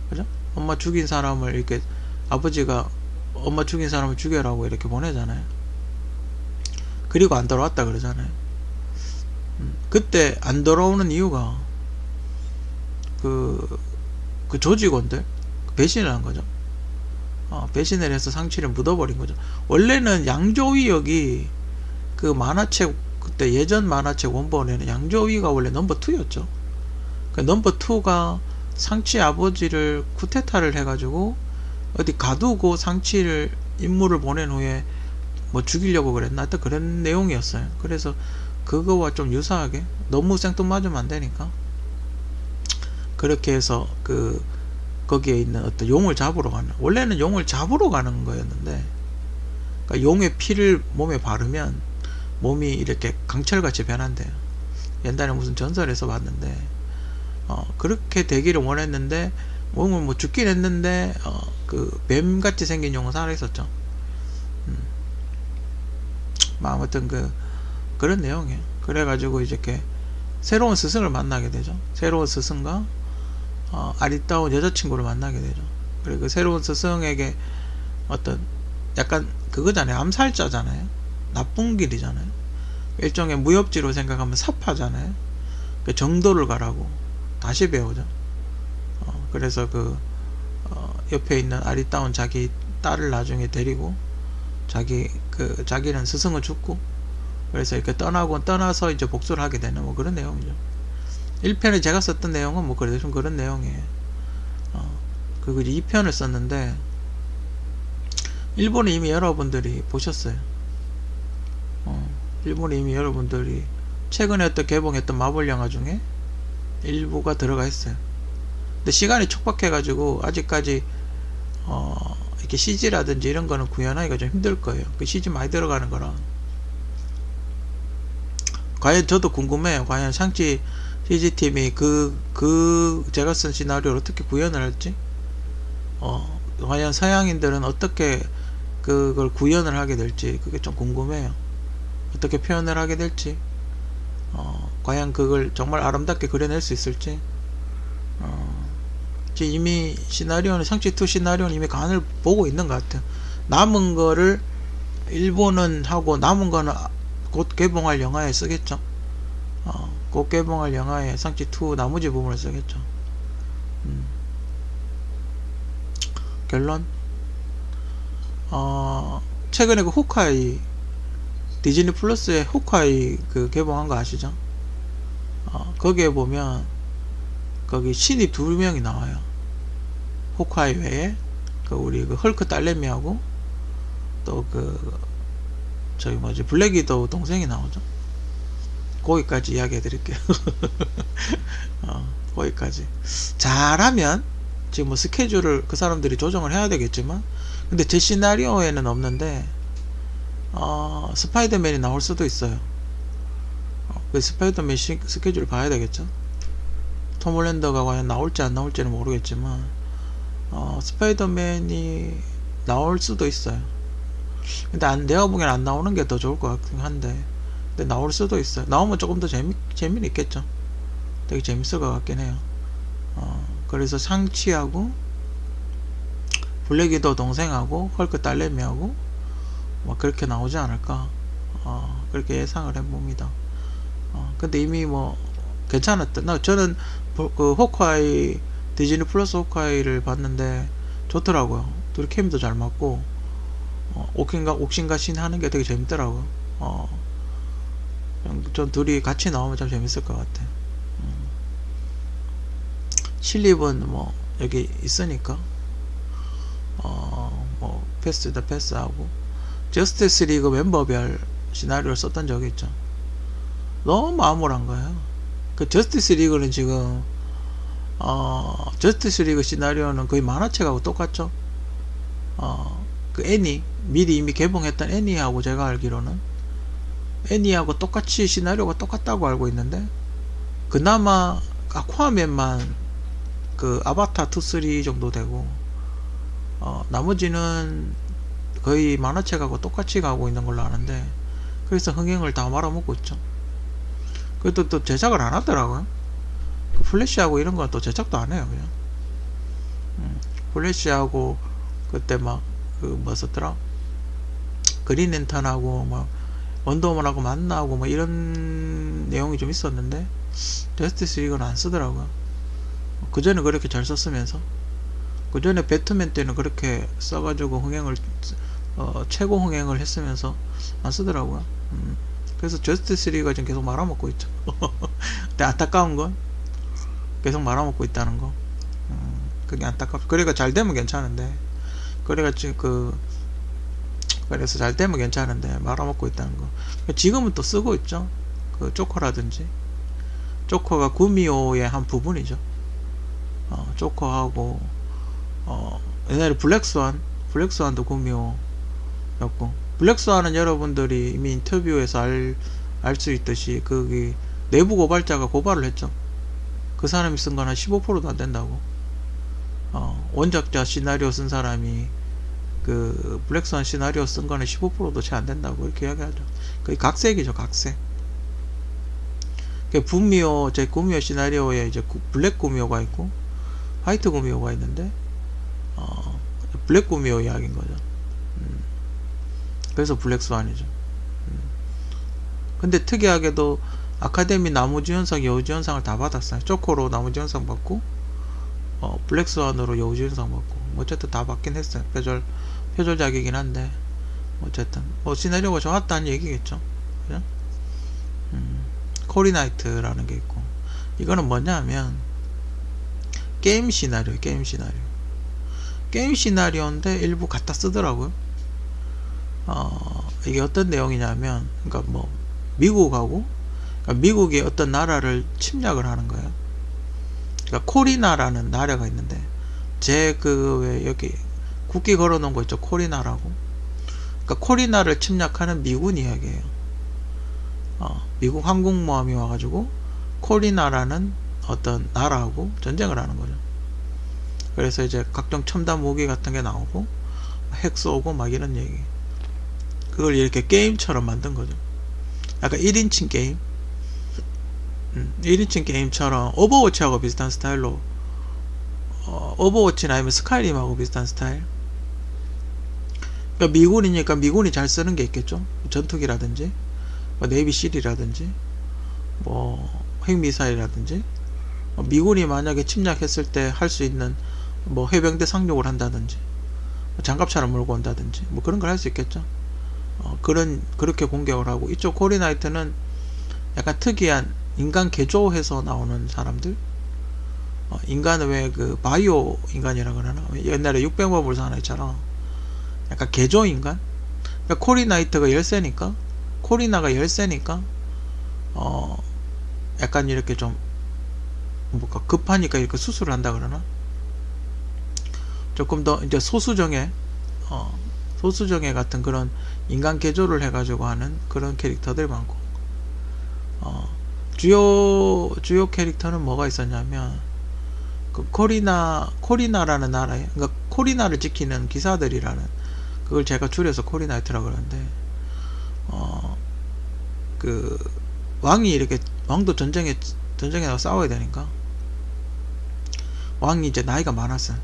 그죠? 엄마 죽인 사람을 이렇게 아버지가 엄마 죽인 사람을 죽여라고 이렇게 보내잖아요. 그리고 안 돌아왔다 그러잖아요. 그때 안 돌아오는 이유가 그 조직원들 배신을 한 거죠. 배신을 해서 상치를 묻어버린 거죠. 원래는 양조위 역이 그 만화책 그때 예전 만화책 원본에는 양조위가 원래 넘버 2였죠. 그 넘버 2가 상치 아버지를 쿠데타를 해가지고 어디 가두고 상치를 임무를 보낸 후에 뭐 죽이려고 그랬나 하여튼 그런 내용이었어요. 그래서 그거와 좀 유사하게 너무 생뚱맞으면 안 되니까 그렇게 해서 거기에 있는 어떤 용을 잡으러 가는, 원래는 용을 잡으러 가는 거였는데 그러니까 용의 피를 몸에 바르면 몸이 이렇게 강철같이 변한대요. 옛날에 무슨 전설에서 봤는데 그렇게 되기를 원했는데 몸을 뭐 죽긴 했는데 그 뱀같이 생긴 용은 살아있었죠. 아무튼 그런 내용이에요. 그래가지고 이렇게 새로운 스승을 만나게 되죠. 새로운 스승과 아리따운 여자친구를 만나게 되죠. 그리고 그 새로운 스승에게 어떤 약간 그거잖아요. 암살자잖아요. 나쁜 길이잖아요. 일종의 무협지로 생각하면 사파잖아요. 그 정도를 가라고 다시 배우죠. 그래서 옆에 있는 아리따운 자기 딸을 나중에 데리고 자기는 스승은 죽고, 그래서 이렇게 떠나서 이제 복수를 하게 되는 뭐 그런 내용이죠. 1편에 제가 썼던 내용은 뭐 좀 그런 내용이에요. 그리고 이제 2편을 썼는데, 일본은 이미 여러분들이 보셨어요. 일본은 이미 여러분들이 최근에 개봉했던 마블 영화 중에 일부가 들어가 있어요. 근데 시간이 촉박해가지고 아직까지 이렇게 CG라든지 이런 거는 구현하기가 좀 힘들 거예요. 그 CG 많이 들어가는 거라. 과연 저도 궁금해요. 과연 샹치 CG팀이 제가 쓴 시나리오를 어떻게 구현을 할지, 과연 서양인들은 어떻게 그걸 구현을 하게 될지, 그게 좀 궁금해요. 어떻게 표현을 하게 될지, 과연 그걸 정말 아름답게 그려낼 수 있을지. 이미 샹치2 시나리오는 이미 간을 보고 있는 것 같아요. 남은 거를 일본은 하고, 남은 거는 곧 개봉할 영화에 쓰겠죠. 곧 개봉할 영화에 샹치2 나머지 부분을 쓰겠죠. 결론, 최근에 그 호카이, 디즈니 플러스에 호카이 개봉한 거 아시죠? 거기에 보면 거기 신입 2명이 나와요. 호카이 외에 우리 헐크 딸내미하고 또 블랙 위도우 동생이 나오죠. 거기까지 이야기해 드릴게요. 거기까지 잘하면 지금 뭐 스케줄을 그 사람들이 조정을 해야 되겠지만, 근데 제 시나리오에는 없는데 스파이더맨이 나올 수도 있어요. 그 스파이더맨 스케줄을 봐야 되겠죠. 톰 홀랜더가 과연 나올지 안 나올지는 모르겠지만 스파이더맨이 나올 수도 있어요. 근데 내가 보기엔 안 나오는 게 더 좋을 것 같긴 한데, 근데 나올 수도 있어요. 나오면 조금 더 재미는 있겠죠. 되게 재밌을 것 같긴 해요. 그래서 샹치하고 블랙 위도우 동생하고 헐크 딸내미하고 뭐 그렇게 나오지 않을까, 그렇게 예상을 해봅니다. 근데 이미 뭐 괜찮았다. 저는 호카이, 디즈니 플러스 호카이를 봤는데 좋더라고요. 둘이 케미도 잘 맞고, 옥신가 신 하는 게 되게 재밌더라고요. 전 둘이 같이 나오면 참 재밌을 것 같아. 실립은 뭐 여기 있으니까 뭐 패스다 패스하고, 저스티스 리그 멤버별 시나리오를 썼던 적이 있죠. 너무 암울한 거예요. 저스티스 리그는 지금 저스티스 리그 시나리오는 거의 만화책하고 똑같죠. 애니 미리 이미 개봉했던 애니하고, 제가 알기로는 애니하고 똑같이 시나리오가 똑같다고 알고 있는데, 그나마 아쿠아맨만 아바타 2, 3 정도 되고, 나머지는 거의 만화책하고 똑같이 가고 있는 걸로 아는데, 그래서 흥행을 다 말아먹고 있죠. 그래도 또 제작을 안 하더라고요. 플래시하고 이런 건 또 제작도 안 해요, 그냥. 플래시하고 그때 뭐 썼더라? 그린 랜턴하고 막 원더우먼하고 만나고 뭐 이런 내용이 좀 있었는데, 저스티스 리그는 안 쓰더라고요. 그 전에 그렇게 잘 썼으면서, 그 전에 배트맨 때는 그렇게 써가지고 최고 흥행을 했으면서 안 쓰더라고요. 그래서 저스티스 리그가 지금 계속 말아먹고 있죠. 근데 안타까운 건 계속 말아먹고 있다는 거. 그게 안타깝죠. 그러니까 잘 되면 괜찮은데, 그래서 잘 되면 괜찮은데 말아먹고 있다는 거. 지금은 또 쓰고 있죠. 조커라든지. 조커가 구미호의 한 부분이죠. 조커하고 옛날에 블랙스완도 구미호였고, 블랙스완은 여러분들이 이미 인터뷰에서 알 수 있듯이 내부 고발자가 고발을 했죠. 그 사람이 쓴 건 한 15%도 안 된다고. 원작자 시나리오 쓴 사람이 블랙스완 시나리오 쓴 거는 15%도 채 안 된다고 이렇게 이야기하죠. 거의 각색이죠, 각색. 제 구미호 시나리오에 이제 블랙 구미호가 있고 화이트 구미호가 있는데, 블랙 구미호 이야기인 거죠. 그래서 블랙스완이죠. 근데 특이하게도 아카데미 나무주연상, 여우주연상을 다 받았어요. 조커로 나무주연상 받고, 블랙스완으로 여우주연상 받고, 어쨌든 다 받긴 했어요. 표절작이긴 한데, 어쨌든 뭐 시나리오가 좋았다는 얘기겠죠. 그죠? 코리나이트라는 게 있고, 이거는 뭐냐면 게임 시나리오, 게임 시나리오인데 일부 갖다 쓰더라고요. 이게 어떤 내용이냐면, 그러니까 뭐 미국하고, 그러니까 미국의 어떤 나라를 침략을 하는 거예요. 그러니까 코리나라는 나라가 있는데, 제 그 왜 여기 국기 걸어놓은 거 있죠, 코리나라고. 그러니까 코리나를 침략하는 미군 이야기예요. 미국 항공모함이 와가지고 코리나라는 어떤 나라하고 전쟁을 하는 거죠. 그래서 이제 각종 첨단 무기 같은 게 나오고 핵 쏘고 막 이런 얘기. 그걸 이렇게 게임처럼 만든 거죠. 약간 1인칭 게임, 1인칭 게임처럼 오버워치하고 비슷한 스타일로, 오버워치나 아니면 스카이림하고 비슷한 스타일. 그러니까 미군이니까 미군이 잘 쓰는 게 있겠죠. 전투기라든지 뭐 네이비실이라든지 뭐 핵미사일이라든지, 미군이 만약에 침략했을 때 할 수 있는 뭐 해병대 상륙을 한다든지 장갑차를 몰고 온다든지 뭐 그런 걸 할 수 있겠죠. 그렇게 공격을 하고, 이쪽 코리나이트는 약간 특이한 인간 개조해서 나오는 사람들, 인간은 왜 그 바이오 인간이라 그러나, 옛날에 600만 불사 하나처럼 약간 개조 인간. 그러니까 코리나이트가 열쇠니까, 코리나가 열쇠니까 약간 이렇게 좀 뭔가 급하니까 이렇게 수술을 한다 그러나, 조금 더 이제 소수정예 같은 그런 인간 개조를 해가지고 하는 그런 캐릭터들 많고, 주요 캐릭터는 뭐가 있었냐면, 그 코리나라는 나라에, 그러니까 코리나를 지키는 기사들이라는, 그걸 제가 줄여서 코리나이트라고 그러는데, 그 왕도 전쟁에 나가 싸워야 되니까, 왕이 이제 나이가 많았어요.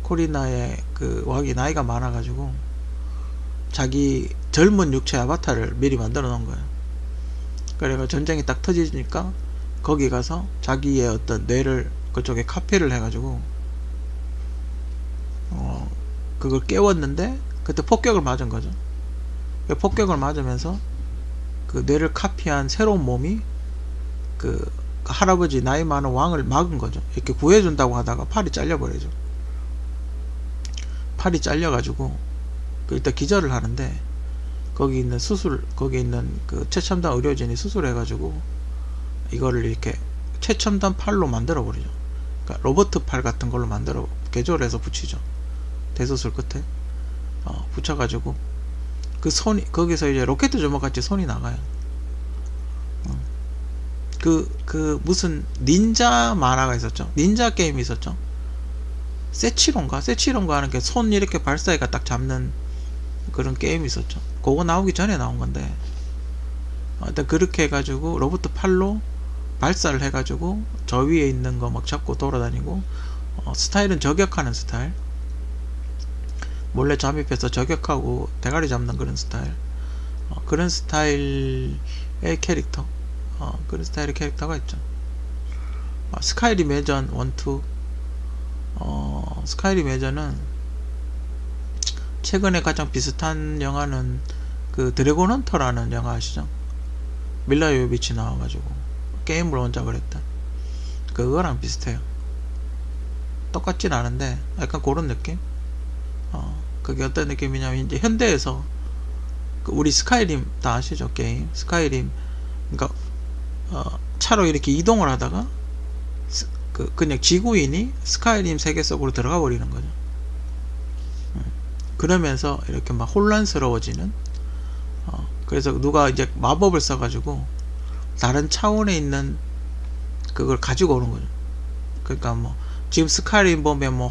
코리나의 그 왕이 나이가 많아가지고 자기 젊은 육체 아바타를 미리 만들어 놓은 거예요. 그래가 전쟁이 딱 터지니까 거기 가서 자기의 어떤 뇌를 그쪽에 카피를 해가지고 그걸 깨웠는데, 그때 폭격을 맞은 거죠. 폭격을 맞으면서 그 뇌를 카피한 새로운 몸이 그 할아버지 나이 많은 왕을 막은 거죠. 이렇게 구해준다고 하다가 팔이 잘려버리죠. 팔이 잘려가지고 일단 기절을 하는데, 거기 있는 그 최첨단 의료진이 수술해가지고 이거를 이렇게 최첨단 팔로 만들어 버리죠. 그러니까 로버트 팔 같은 걸로 만들어 개조를 해서 붙이죠. 대수술 끝에 붙여가지고 그 손이, 거기서 이제 로켓 주먹 같이 손이 나가요. 그 무슨 닌자 만화가 있었죠. 닌자 게임이 있었죠. 세치론가 하는 게 손 이렇게 발사해가 딱 잡는 그런 게임이 있었죠. 그거 나오기 전에 나온 건데, 일단 그렇게 해가지고 로봇 팔로 발사를 해가지고 저 위에 있는 거 막 잡고 돌아다니고, 스타일은 저격하는 스타일, 몰래 잠입해서 저격하고 대가리 잡는 그런 스타일, 그런 스타일의 캐릭터, 그런 스타일의 캐릭터가 있죠. 스카이림 예전 1, 2, 스카이림 예전은 최근에 가장 비슷한 영화는 그 드래곤 헌터라는 영화 아시죠? 밀라 요비치 나와가지고 게임을 원작을 했던 그거랑 비슷해요. 똑같진 않은데 약간 그런 느낌? 그게 어떤 느낌이냐면, 이제 현대에서 그 우리 스카이림 다 아시죠? 게임 스카이림, 그러니까 차로 이렇게 이동을 하다가 그냥 지구인이 스카이림 세계 속으로 들어가 버리는 거죠. 그러면서 이렇게 막 혼란스러워지는, 그래서 누가 이제 마법을 써가지고 다른 차원에 있는 그걸 가지고 오는 거죠. 그러니까 뭐 지금 스카이림 보면 뭐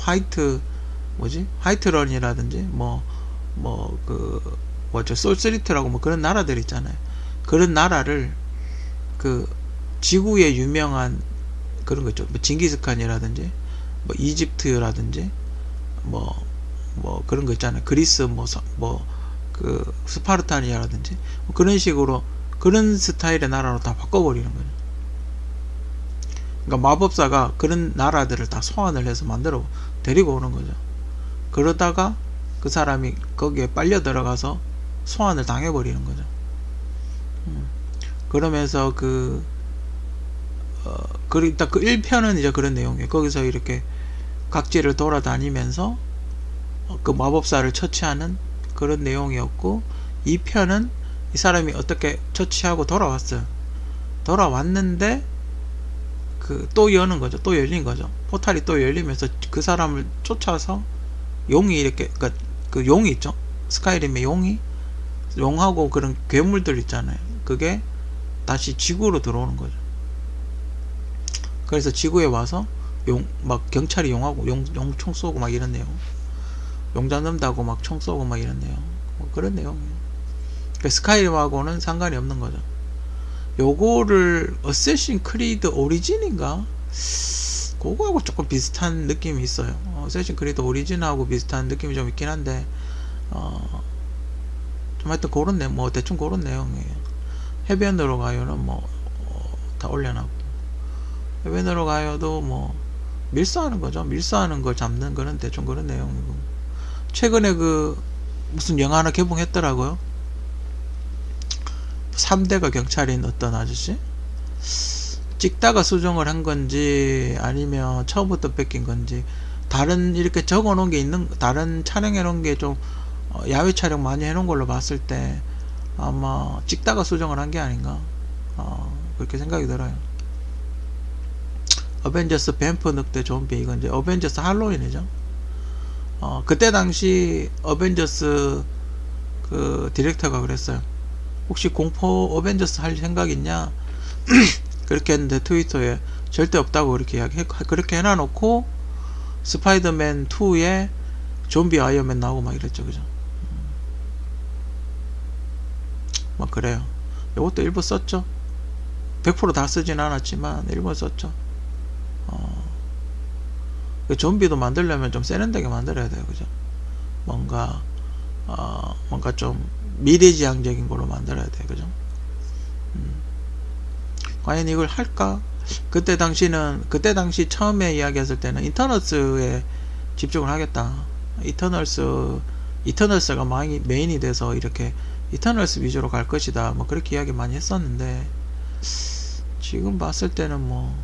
화이트런이라든지 솔스리트라고 뭐 그런 나라들 있잖아요. 그런 나라를 그 지구의 유명한 그런 거 있죠. 뭐 징기스칸이라든지 뭐 이집트라든지 뭐 그런 거 있잖아요. 그리스 그 스파르타니아라든지 뭐 그런 식으로 그런 스타일의 나라로 다 바꿔버리는 거죠. 그러니까 마법사가 그런 나라들을 다 소환을 해서 데리고 오는 거죠. 그러다가 그 사람이 거기에 빨려 들어가서 소환을 당해버리는 거죠. 그러면서 일단 그 1편은 이제 그런 내용이에요. 거기서 이렇게 각지를 돌아다니면서 그 마법사를 처치하는 그런 내용이었고, 2편은 이 사람이 어떻게 처치하고 돌아왔어요. 돌아왔는데 또 여는 거죠. 또 열린 거죠. 포탈이 또 열리면서 그 사람을 쫓아서 용이 이렇게, 그러니까 그 용이 있죠. 스카이림의 용하고 그런 괴물들 있잖아요. 그게 다시 지구로 들어오는 거죠. 그래서 지구에 와서 막 경찰이 용하고 용 총 쏘고 막 이런 내용, 용 잡는다고 막 총 쏘고 막 이런 내용, 뭐 그런 내용이에요. 그러니까 스카이림하고는 상관이 없는 거죠. 요거를 어쌔신 크리드 오리진인가? 그거하고 조금 비슷한 느낌이 있어요. 어쌔신 크리드 오리진하고 비슷한 느낌이 좀 있긴 한데, 좀 하여튼 그런 내용, 뭐 대충 그런 내용이에요. 해변으로 가요는 뭐 다 올려놨고, 해변으로 가요도 뭐 밀수하는 거죠. 밀수하는 걸 잡는 거는 대충 그런 내용이고, 최근에 무슨 영화 하나 개봉했더라고요. 3대가 경찰인 어떤 아저씨? 찍다가 수정을 한 건지 아니면 처음부터 뺏긴 건지, 다른 이렇게 적어 놓은 게 다른 촬영해 놓은 게 좀 야외 촬영 많이 해 놓은 걸로 봤을 때 아마 찍다가 수정을 한 게 아닌가, 그렇게 생각이 들어요. 어벤져스 뱀프 늑대 좀비, 이건 이제 어벤져스 할로윈이죠. 그때 당시 어벤져스 그 디렉터가 그랬어요. 혹시 공포 어벤져스 할 생각 있냐? 그렇게 했는데 트위터에 절대 없다고 그렇게 해놔놓고 스파이더맨 2에 좀비 아이언맨 나오고 막 이랬죠. 그죠? 막 그래요. 이것도 일부 썼죠. 100% 다 쓰진 않았지만 일부 썼죠. 좀비도 만들려면 좀 세련되게 만들어야 돼요. 그죠? 뭔가 좀 미래지향적인 걸로 만들어야 돼. 그죠? 과연 이걸 할까? 그때 당시 처음에 이야기했을 때는 이터널스에 집중을 하겠다. 이터널스가 메인이 돼서 이렇게 이터널스 위주로 갈 것이다. 뭐 그렇게 이야기 많이 했었는데, 지금 봤을 때는 뭐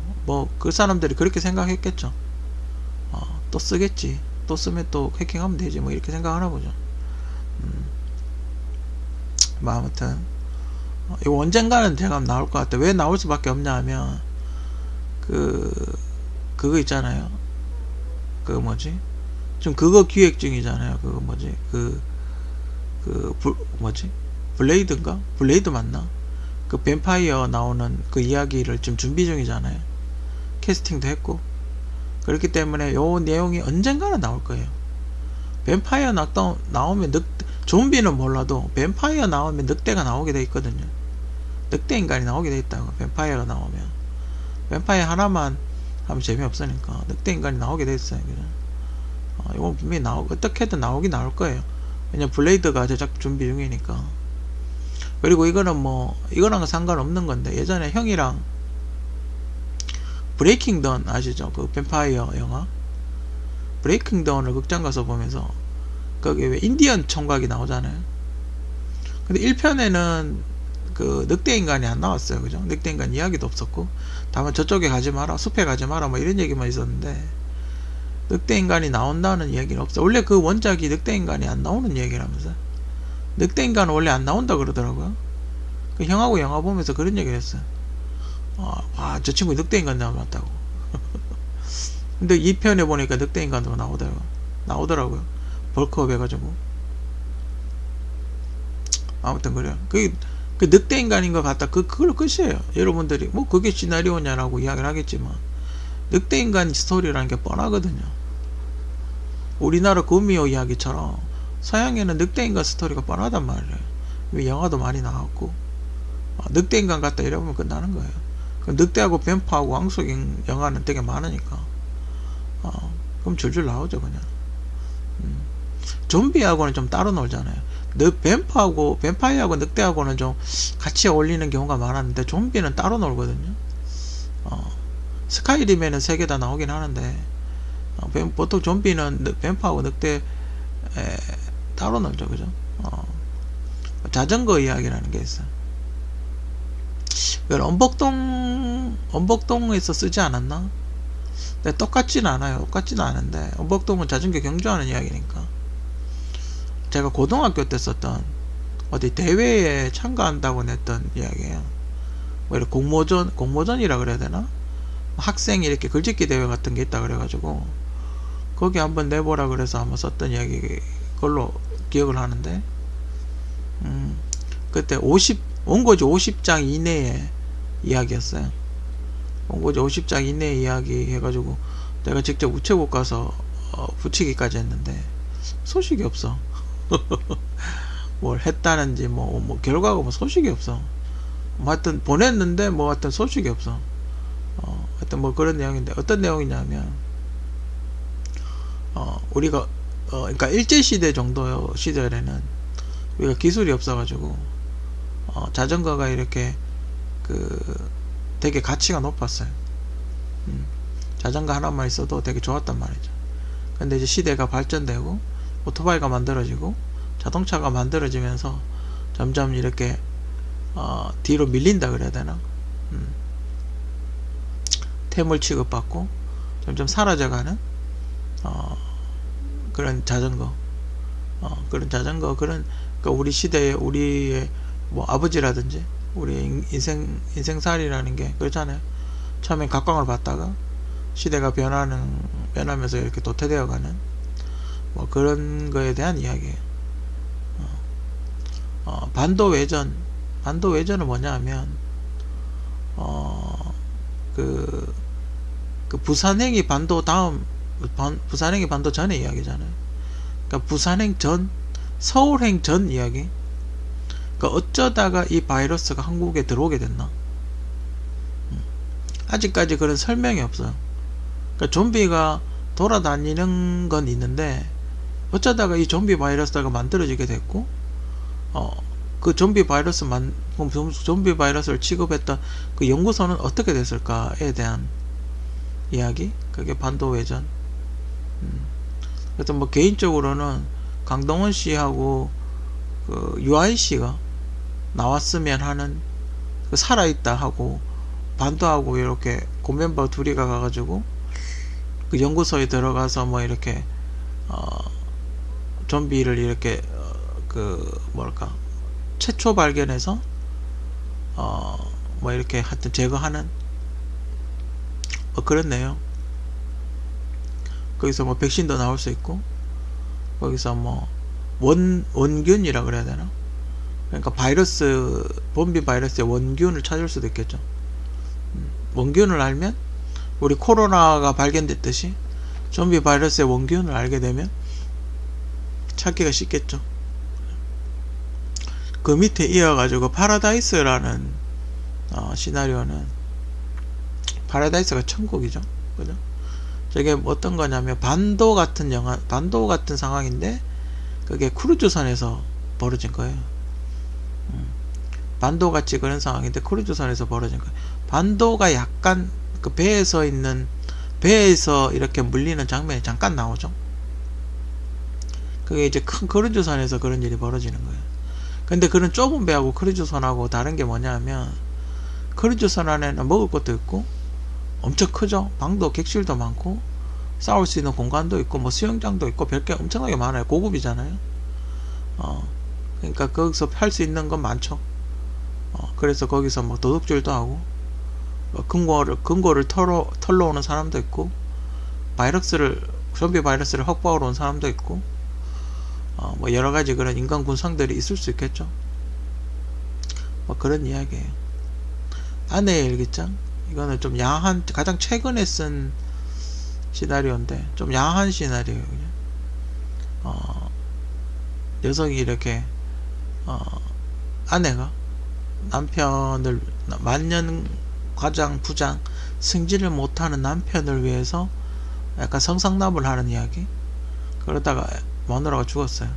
그 사람들이 그렇게 생각했겠죠. 또 쓰겠지. 또 쓰면 또 해킹하면 되지. 뭐 이렇게 생각하나 보죠. 뭐 아무튼 이거 언젠가는 대강 나올 것 같아. 왜 나올 수밖에 없냐 하면 그거 있잖아요. 지금 그거 기획 중이잖아요. 블레이드인가? 블레이드 맞나? 그 뱀파이어 나오는 그 이야기를 지금 준비 중이잖아요. 캐스팅도 했고. 그렇기 때문에 요 내용이 언젠가는 나올 거예요. 뱀파이어 나오면 좀비는 몰라도 뱀파이어 나오면 늑대가 나오게 돼 있거든요. 늑대 인간이 나오게 돼 있다고. 뱀파이어가 나오면 뱀파이어 하나만 하면 재미없으니까 늑대 인간이 나오게 돼 있어요. 이건 분명히 어떻게든 나오긴 나올 거예요. 왜냐면 블레이드가 제작 준비 중이니까. 그리고 이거랑은 상관없는 건데, 예전에 형이랑 브레이킹 던 아시죠? 그 뱀파이어 영화 브레이킹 던을 극장 가서 보면서 거기 왜 인디언 총각이 나오잖아요. 근데 1편에는 그 늑대 인간이 안 나왔어요. 그죠? 늑대 인간 이야기도 없었고, 다만 저쪽에 가지 마라, 숲에 가지 마라, 뭐 이런 얘기만 있었는데, 늑대 인간이 나온다는 얘기는 없어. 원래 그 원작이 늑대 인간이 안 나오는 얘기라면서. 늑대 인간은 원래 안 나온다 그러더라고요. 그 형하고 영화 보면서 그런 얘기를 했어요. 저 친구 늑대 인간 나왔다고. 근데 2편에 보니까 늑대 인간도 나오더라고요. 벌크업 해가지고. 아무튼 그래요. 그 늑대 인간인 것 같다. 그걸로 끝이에요. 여러분들이 뭐 그게 시나리오냐라고 이야기를 하겠지만, 늑대 인간 스토리라는 게 뻔하거든요. 우리나라 구미호 이야기처럼 서양에는 늑대 인간 스토리가 뻔하단 말이에요. 영화도 많이 나왔고, 늑대 인간 같다 이러면 끝나는 거예요. 늑대하고 뱀파하고 왕속인 영화는 되게 많으니까 그럼 줄줄 나오죠. 그냥 좀비하고는 좀 따로 놀잖아요. 뱀파이어하고 늑대하고는 좀 같이 어울리는 경우가 많았는데, 좀비는 따로 놀거든요. 스카이림에는 3개 다 나오긴 하는데, 보통 좀비는 뱀파하고 늑대 따로 놀죠, 그죠? 자전거 이야기라는 게 있어요. 이걸 엄복동에서 쓰지 않았나? 근데 똑같진 않아요. 똑같진 않은데 엄복동은 자전거 경주하는 이야기니까. 제가 고등학교 때 썼던 어디 대회에 참가한다고 냈던 이야기예요. 뭐 이렇게 공모전이라 그래야 되나? 학생이 이렇게 글짓기 대회 같은 게 있다 그래가지고 거기 한번 내보라 그래서 한번 썼던 이야기 걸로 기억을 하는데, 그때 원고지 50장 이내의 이야기였어요. 원고지 50장 이내의 이야기 해가지고 내가 직접 우체국 가서 붙이기까지 했는데 소식이 없어. 뭘 했다는지 뭐 결과가 뭐 소식이 없어. 뭐 하여튼 보냈는데 뭐 하여튼 소식이 없어. 하여튼 뭐 그런 내용인데, 어떤 내용이냐면 우리가 그러니까 일제시대 정도 시절에는 우리가 기술이 없어가지고 자전거가 이렇게 되게 가치가 높았어요. 자전거 하나만 있어도 되게 좋았단 말이죠. 근데 이제 시대가 발전되고 오토바이가 만들어지고 자동차가 만들어지면서 점점 이렇게 뒤로 밀린다 그래야 되나? 태물 취급받고 점점 사라져가는 그런 자전거, 그러니까 우리 시대에 우리의 뭐 아버지라든지 우리 인생살이라는 게 그렇잖아요. 처음엔 각광을 받다가 시대가 변하면서 이렇게 도태되어가는 뭐 그런 거에 대한 이야기예요. 반도외전은 뭐냐 하면 그 부산행이 반도 다음 부산행이 반도 전의 이야기잖아요. 그러니까 부산행 전, 서울행 전 이야기. 그러니까 어쩌다가 이 바이러스가 한국에 들어오게 됐나? 아직까지 그런 설명이 없어요. 그러니까 좀비가 돌아다니는 건 있는데 어쩌다가 이 좀비 바이러스가 만들어지게 됐고, 그 좀비 바이러스를 취급했던 그 연구소는 어떻게 됐을까에 대한 이야기. 그게 반도외전. 그래서 뭐 개인적으로는 강동원 씨하고 그 유아인 씨가 나왔으면 하는, 그 살아있다 하고 반도하고 이렇게 고멤버 둘이 가가지고 그 연구소에 들어가서 뭐 이렇게 좀비를 이렇게 최초 발견해서 뭐 이렇게 하여튼 제거하는 뭐 그런 내용. 거기서 뭐 백신도 나올 수 있고, 거기서 뭐 원균이라 그래야 되나? 그러니까 좀비 바이러스의 원균을 찾을 수도 있겠죠. 원균을 알면 우리 코로나가 발견됐듯이 좀비 바이러스의 원균을 알게 되면 찾기가 쉽겠죠. 그 밑에 이어가지고 파라다이스라는 시나리오는, 파라다이스가 천국이죠. 그죠? 저게 어떤 거냐면 반도 같은 상황인데 그게 크루즈선에서 벌어진 거예요. 반도같이 그런 상황인데 크루즈선에서 벌어진 거예요. 반도가 약간 그 배에서 이렇게 물리는 장면이 잠깐 나오죠. 그게 이제 큰 크루즈선에서 그런 일이 벌어지는 거예요. 근데 그런 좁은 배하고 크루즈선하고 다른 게 뭐냐면, 크루즈선 안에는 먹을 것도 있고 엄청 크죠. 방도 객실도 많고 싸울 수 있는 공간도 있고 뭐 수영장도 있고 별게 엄청나게 많아요. 고급이잖아요. 그러니까 거기서 할 수 있는 건 많죠. 그래서 거기서 뭐 도둑질도 하고 금고를 털러 오는 사람도 있고, 좀비 바이러스를 확보하러 온 사람도 있고, 뭐 여러가지 그런 인간 군상들이 있을 수 있겠죠. 뭐 그런 이야기예요. 아내의 일기장, 이거는 좀 야한, 가장 최근에 쓴 시나리오인데 좀 야한 시나리오예요. 여성이 이렇게 아내가 남편을, 만년 과장 부장 승진을 못하는 남편을 위해서 약간 성상납을 하는 이야기. 그러다가 마누라가 죽었어요.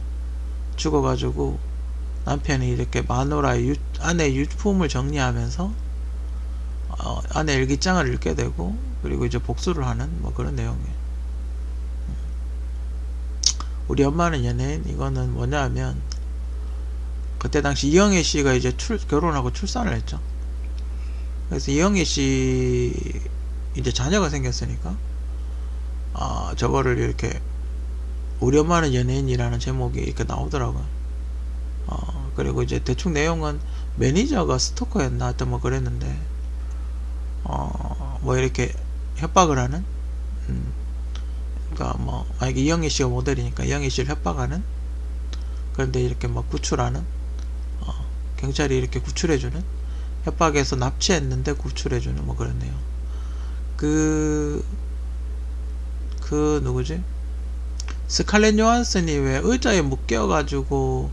죽어가지고 남편이 이렇게 아내의 유품을 정리하면서 아내 일기장을 읽게 되고, 그리고 이제 복수를 하는 뭐 그런 내용이에요. 우리 엄마는 연예인. 이거는 뭐냐 하면 그때 당시 이영애 씨가 이제 결혼하고 출산을 했죠. 그래서 이영애 씨 이제 자녀가 생겼으니까 저거를 이렇게 우리 엄마는 연예인이라는 제목이 이렇게 나오더라고요. 그리고 이제 대충 내용은 매니저가 스토커였나 하여튼 뭐 그랬는데 뭐 이렇게 협박을 하는 그러니까 뭐 만약에 이영애 씨가 모델이니까 이영애 씨를 협박하는, 그런데 이렇게 뭐 구출하는, 경찰이 이렇게 구출해주는, 협박해서 납치했는데 구출해주는 뭐 그랬네요. 그 누구지? 스칼렛 요한슨이 왜 의자에 묶여가지고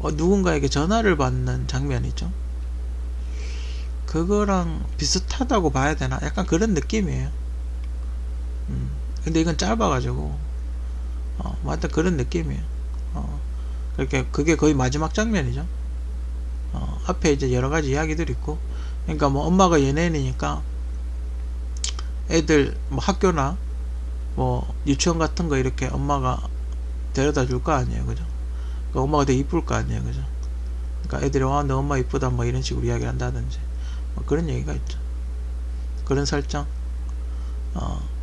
누군가에게 전화를 받는 장면이죠. 그거랑 비슷하다고 봐야 되나? 약간 그런 느낌이에요. 근데 이건 짧아가지고 뭐 하여튼 그런 느낌이에요. 그게 거의 마지막 장면이죠. 앞에 이제 여러가지 이야기들이 있고, 그러니까 뭐 엄마가 연예인이니까 애들 뭐 학교나 뭐 유치원 같은 거 이렇게 엄마가 데려다 줄 거 아니에요, 그죠? 그러니까 엄마가 되게 이쁠 거 아니에요, 그죠? 그러니까 애들이 와 너 엄마 이쁘다 뭐 이런 식으로 이야기를 한다든지 뭐 그런 얘기가 있죠. 그런 설정.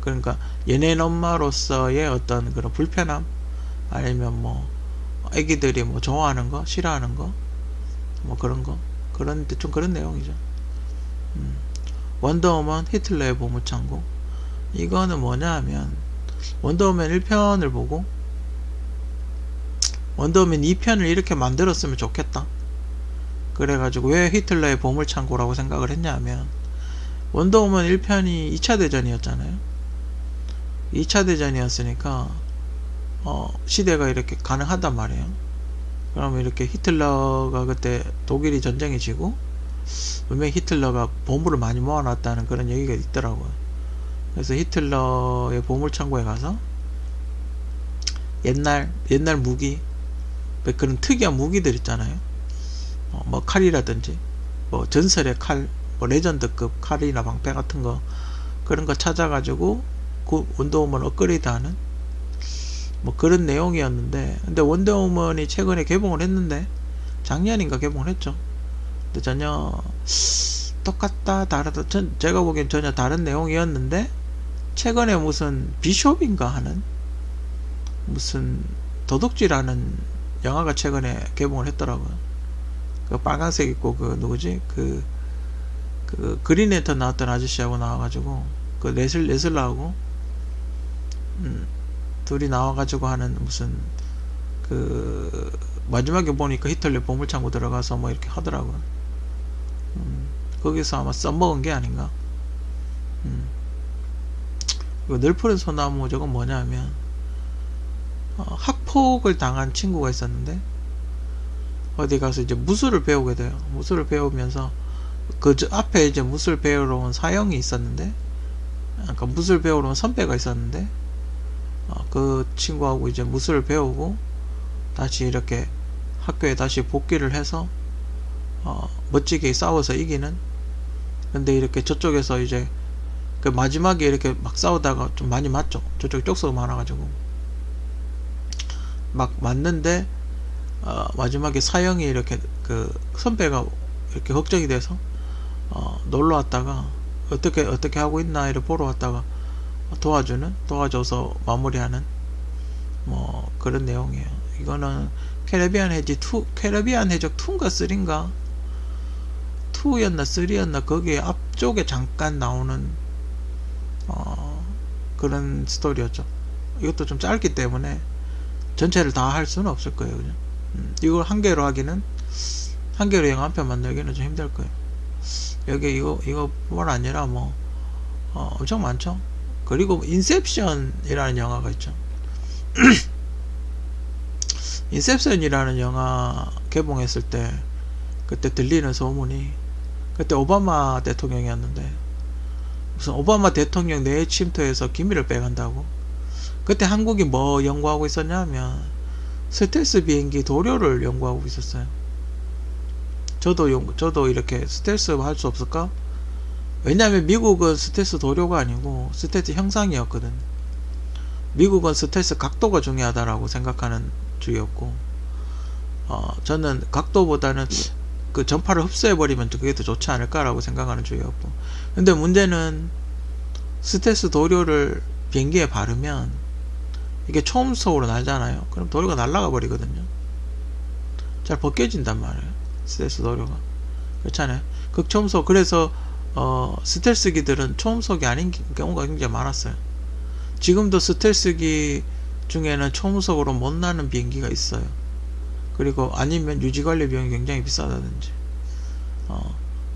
그러니까 연예인 엄마로서의 어떤 그런 불편함, 아니면 뭐 애기들이 뭐 좋아하는 거 싫어하는 거 뭐 그런 거, 그런 좀 그런 내용이죠. 원더우먼 히틀러의 보물창고. 이거는 뭐냐 하면 원더우먼 1편을 보고 원더우먼 2편을 이렇게 만들었으면 좋겠다, 그래가지고 왜 히틀러의 보물창고라고 생각을 했냐면 원더우먼 1편이 2차 대전이었잖아요. 2차 대전이었으니까 시대가 이렇게 가능하단 말이에요. 그러면 이렇게 히틀러가 그때 독일이 전쟁에 지고 분명히 히틀러가 보물을 많이 모아놨다는 그런 얘기가 있더라고요. 그래서 히틀러의 보물창고에 가서 옛날 무기, 그런 특이한 무기들 있잖아요. 뭐 칼이라든지 뭐 전설의 칼, 뭐 레전드급 칼이나 방패 같은 거, 그런 거 찾아가지고 그 원더우먼 업그레이드하는 뭐 그런 내용이었는데, 근데 원더우먼이 최근에 개봉을 했는데 작년인가 개봉을 했죠. 근데 전혀 똑같다 다르다, 제가 보기엔 전혀 다른 내용이었는데 최근에 무슨 비숍인가 하는 무슨 도둑질하는 영화가 최근에 개봉을 했더라고요. 그 빨간색 입고 그 누구지 그 그린랜턴 나왔던 아저씨하고 나와가지고 그 레슬러하고 둘이 나와가지고 하는 무슨 그 마지막에 보니까 히틀러 보물창고 들어가서 뭐 이렇게 하더라고요. 거기서 아마 써먹은 게 아닌가. 이거 널푸른 소나무, 저건 뭐냐면 학폭을 당한 친구가 있었는데 어디 가서 이제 무술을 배우게 돼요. 무술을 배우면서 그 앞에 이제 무술 배우러 온 사형이 있었는데, 그러니까 무술 배우러 온 선배가 있었는데 그 친구하고 이제 무술을 배우고 다시 이렇게 학교에 다시 복귀를 해서 멋지게 싸워서 이기는. 근데 이렇게 저쪽에서 이제 그 마지막에 이렇게 막 싸우다가 좀 많이 맞죠. 저쪽에 쪽수가 많아가지고 막 맞는데 마지막에 사형이 이렇게 그 선배가 이렇게 걱정이 돼서 놀러 왔다가 어떻게 하고 있나 이를 보러 왔다가 도와줘서 마무리하는 뭐 그런 내용이에요. 이거는 캐리비안 해적 2인가 3인가 2였나 3였나 거기에 앞쪽에 잠깐 나오는 그런 스토리였죠. 이것도 좀 짧기 때문에 전체를 다 할 수는 없을 거예요. 그죠? 이걸 한 개로 영화 한 편 만들기는 좀 힘들 거예요. 여기 이거뿐만 아니라 뭐 엄청 많죠. 그리고 인셉션이라는 영화가 있죠. 인셉션이라는 영화 개봉했을 때 그때 들리는 소문이, 그때 오바마 대통령이었는데 무슨 오바마 대통령 내외 침투해서 기밀을 빼간다고. 그때 한국이 뭐 연구하고 있었냐면 스텔스 비행기 도료를 연구하고 있었어요. 저도 이렇게 스텔스 할 수 없을까? 왜냐면 미국은 스텔스 도료가 아니고 스텔스 형상이었거든. 미국은 스텔스 각도가 중요하다라고 생각하는 주의였고, 저는 각도보다는 그 전파를 흡수해버리면 그게 더 좋지 않을까라고 생각하는 주의였고, 근데 문제는 스텔스 도료를 비행기에 바르면 이게 초음속으로 날잖아요. 그럼 도료가 날아가 버리거든요. 잘 벗겨진단 말이에요. 스텔스 도료가. 그렇잖아요. 극초음속. 그래서 스텔스기들은 초음속이 아닌 경우가 굉장히 많았어요. 지금도 스텔스기 중에는 초음속으로 못 나는 비행기가 있어요. 그리고 아니면 유지관리 비용이 굉장히 비싸다든지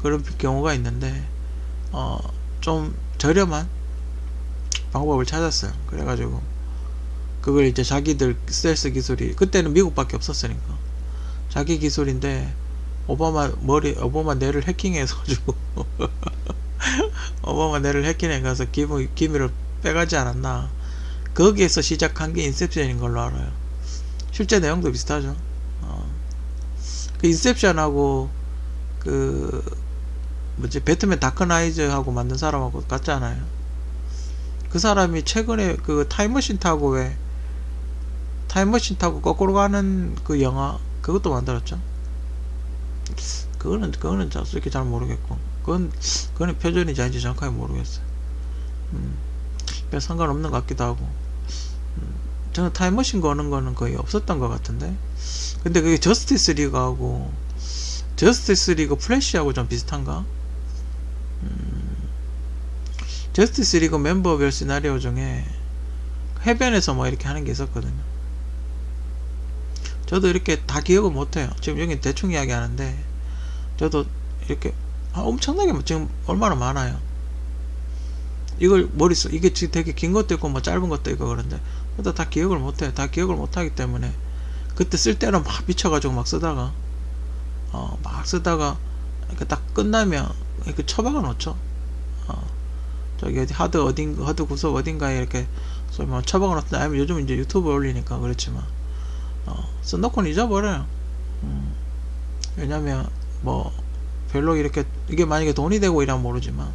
그런 경우가 있는데, 좀 저렴한 방법을 찾았어요. 그래가지고 그걸 이제 자기들 스텔스 기술이, 그때는 미국밖에 없었으니까 자기 기술인데, 오바마 뇌를 해킹해서 가지고 오바마 뇌를 해킹해가서 기밀을 빼가지 않았나. 거기에서 시작한 게 인셉션인 걸로 알아요. 실제 내용도 비슷하죠. 그 인셉션하고 그 배트맨 다크나이즈하고 만든 사람하고 같잖아요. 그 사람이 최근에 그 타임머신 타고 거꾸로 가는 그 영화, 그것도 만들었죠. 그거는 솔직히 잘 모르겠고, 그거는 표준이지 아닌지 정확하게 모르겠어요. 별 상관없는 것 같기도 하고. 저는 타임머신 거는 거는 거의 없었던 것 같은데, 근데 그게 저스티스 리그하고 저스티스 리그 플래시하고 좀 비슷한가? 저스티스 리그 멤버별 시나리오 중에 해변에서 뭐 이렇게 하는 게 있었거든요. 저도 이렇게 다 기억을 못해요. 지금 여기 대충 이야기 하는데, 저도 이렇게 엄청나게 지금 얼마나 많아요. 이걸 이게 지금 되게 긴 것도 있고 뭐 짧은 것도 있고 그런데, 저도 다 기억을 못해요. 다 기억을 못하기 때문에 그때 쓸 때는 막 미쳐가지고 막 쓰다가 이렇게 딱 끝나면 이렇게 처박아 놓죠. 저기 하드 구석 어딘가에 이렇게 뭐 처박아 놓던데, 아니면 요즘 이제 유튜브에 올리니까 그렇지만 써놓고는 잊어버려요. 왜냐면 뭐 별로 이렇게, 이게 만약에 돈이 되고 이러면 모르지만,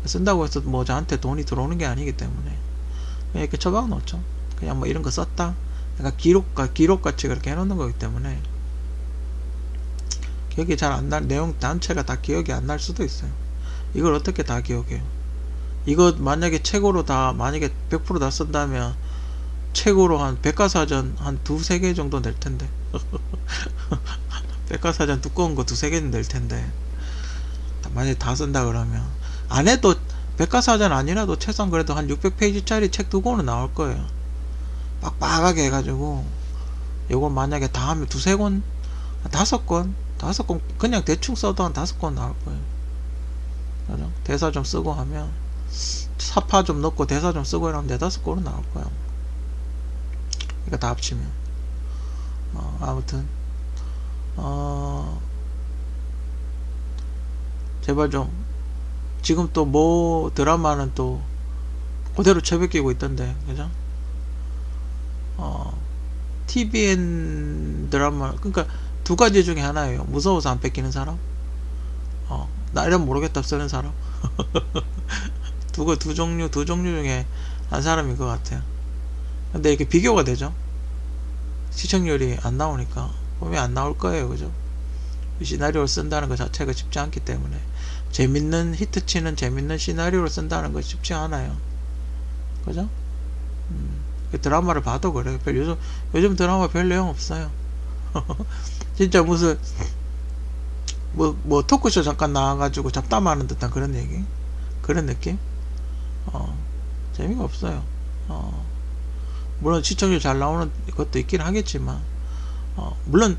쓴다고 해서 뭐 저한테 돈이 들어오는 게 아니기 때문에 그냥 이렇게 처박아 놓죠. 그냥 뭐 이런 거 썼다, 그러니까 기록같이 그렇게 해놓는 거기 때문에 기억이 잘 안 날, 내용 단체가 다 기억이 안 날 수도 있어요. 이걸 어떻게 다 기억해요? 이거 만약에 책으로 만약에 100% 다 쓴다면 책으로 한 백과사전 한 두세 개 정도 낼 텐데 백과사전 두꺼운 거 두세 개는 낼 텐데, 만약에 다 쓴다 그러면, 안 해도 백과사전 아니라도 최소한 그래도 한 600페이지짜리 책 두 권은 나올 거예요. 빡빡하게 해가지고, 요거 만약에 다 하면 두세 권, 다섯 권 그냥 대충 써도 한 5권 나올 거예요. 그죠? 대사 좀 쓰고 하면, 사파 좀 넣고 대사 좀 쓰고 이러면 4-5권은 나올 거야. 그러니까 다 합치면. 아무튼 제발 좀, 지금 또 뭐 드라마는 또 그대로 처박히고 있던데, 그죠? TVN 드라마, 그러니까 두 가지 중에 하나예요. 무서워서 안 뺏기는 사람, 나 이러면 모르겠다 쓰는 사람. 두 종류 중에 한 사람인 것 같아요. 근데 이렇게 비교가 되죠. 시청률이 안 나오니까 보면 안 나올 거예요. 그죠? 시나리오를 쓴다는 것 자체가 쉽지 않기 때문에, 히트치는 재밌는 시나리오를 쓴다는 거 쉽지 않아요. 그죠? 드라마를 봐도 그래요. 요즘 드라마 별 내용 없어요. 진짜 무슨 뭐 토크쇼 잠깐 나와가지고 잡담하는 듯한 그런 얘기, 그런 느낌. 재미가 없어요. 물론 시청률 잘 나오는 것도 있긴 하겠지만, 물론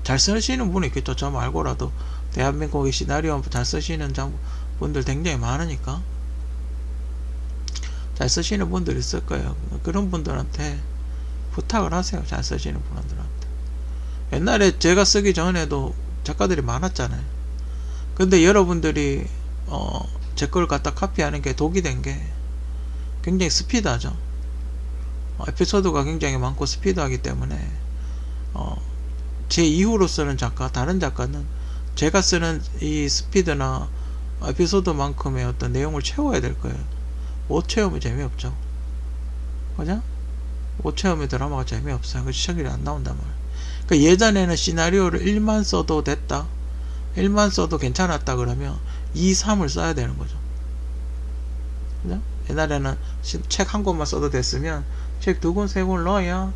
잘 쓰시는 분이 있겠죠. 저 말고라도 대한민국의 시나리오 잘 쓰시는 분들 굉장히 많으니까 잘 쓰시는 분들 있을 거예요. 그런 분들한테 부탁을 하세요. 잘 쓰시는 분들한테. 옛날에 제가 쓰기 전에도 작가들이 많았잖아요. 근데 여러분들이 제 걸 갖다 카피하는 게 독이 된 게 굉장히 스피드하죠. 에피소드가 굉장히 많고 스피드하기 때문에 제 이후로 쓰는 다른 작가는 제가 쓰는 이 스피드나 에피소드만큼의 어떤 내용을 채워야 될 거예요. 못 채우면 재미없죠. 그죠? 오체험의 드라마가 재미없어요. 그 시청률이 안 나온단 말이에요. 그러니까 예전에는 시나리오를 1만 써도 됐다, 1만 써도 괜찮았다 그러면 2, 3을 써야 되는 거죠. 그죠? 옛날에는 책 한 권만 써도 됐으면 책 2권, 3권 넣어야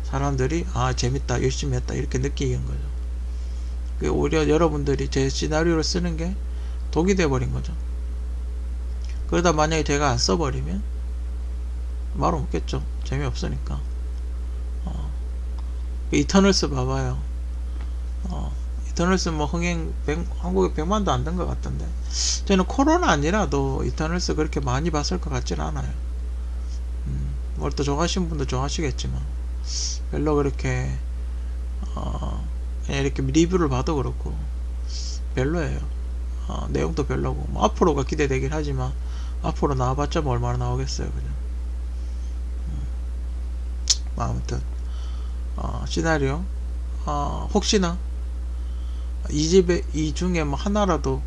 사람들이 아 재밌다, 열심히 했다 이렇게 느끼는 거죠. 오히려 여러분들이 제 시나리오를 쓰는 게 독이 돼버린 거죠. 그러다 만약에 제가 안 써버리면 말 없겠죠. 재미없으니까. 이터널스 봐봐요. 이터널스 뭐 흥행 한국에 100만도 안 된 것 같던데, 저는 코로나 아니라도 이터널스 그렇게 많이 봤을 것 같지는 않아요. 뭘 또 좋아하시는 분도 좋아하시겠지만 별로 그렇게 그냥 이렇게 리뷰를 봐도 그렇고 별로예요. 내용도 별로고 뭐 앞으로가 기대되긴 하지만 앞으로 나와봤자 뭐 얼마나 나오겠어요. 그냥 아무튼 시나리오 혹시나 이 중에 뭐 하나라도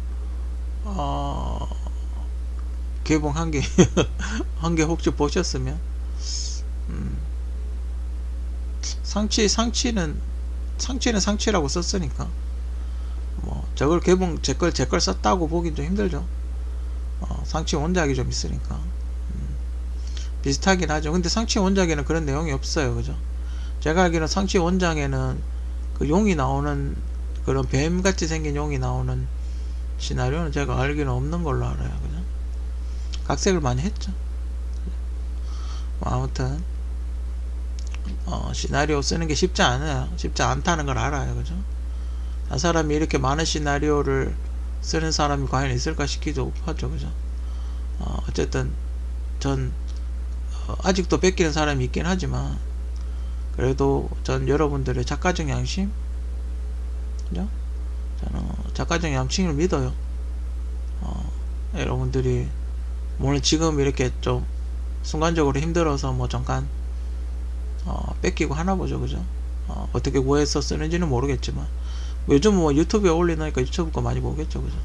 개봉한 게 한 개 혹시 보셨으면 상치는 상치라고 썼으니까 뭐 저걸 제 걸 썼다고 보긴 좀 힘들죠. 상치 원작이 좀 있으니까 비슷하긴 하죠. 근데 상치 원작에는 그런 내용이 없어요. 그죠? 제가 알기로는 상치 원작에는 그 용이 나오는, 그런 뱀같이 생긴 용이 나오는 시나리오는 제가 알기로는 없는 걸로 알아요. 그죠? 각색을 많이 했죠. 아무튼 시나리오 쓰는 게 쉽지 않아요. 쉽지 않다는 걸 알아요. 그죠? 한 사람이 이렇게 많은 시나리오를 쓰는 사람이 과연 있을까 싶기도 하죠. 그죠? 어쨌든 전 아직도 뺏기는 사람이 있긴 하지만 그래도 전 여러분들의 작가적 양심, 그죠? 저는 작가적 양심을 믿어요. 여러분들이 물론 지금 이렇게 좀 순간적으로 힘들어서 뭐 잠깐 뺏기고 하나 보죠. 그죠? 어떻게 구해서 쓰는지는 모르겠지만 요즘 뭐 유튜브에 올리니까 유튜브 거 많이 보겠죠. 그죠?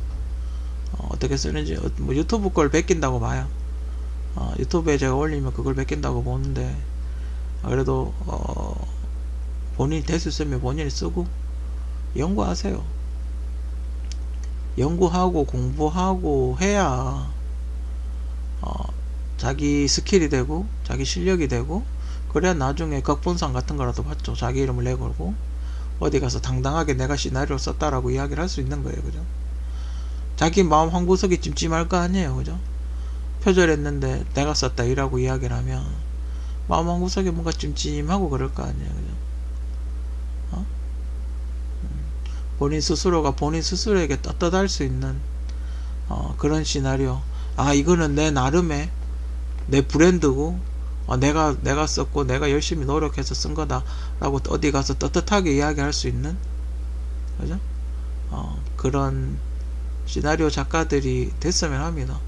어떻게 쓰는지 뭐 유튜브 걸 뺏긴다고 봐요. 유튜브에 제가 올리면 그걸 뺏긴다고 보는데 그래도 본인이 될 수 있으면 본인이 쓰고 연구하세요. 연구하고 공부하고 해야 자기 스킬이 되고 자기 실력이 되고, 그래야 나중에 극본상 같은 거라도 받죠. 자기 이름을 내걸고 어디 가서 당당하게 내가 시나리오 썼다라고 이야기를 할 수 있는 거예요. 그죠? 자기 마음 한구석이 찜찜할 거 아니에요. 그죠? 표절했는데 내가 썼다 이라고 이야기를 하면 마음 한구석에 뭔가 찜찜하고 그럴 거 아니에요. 그죠? 본인 스스로가 본인 스스로에게 떳떳할 수 있는 그런 시나리오, 이거는 내 나름의 내 브랜드고 내가 썼고 내가 열심히 노력해서 쓴 거다 라고 어디 가서 떳떳하게 이야기할 수 있는, 그죠? 그런 시나리오 작가들이 됐으면 합니다.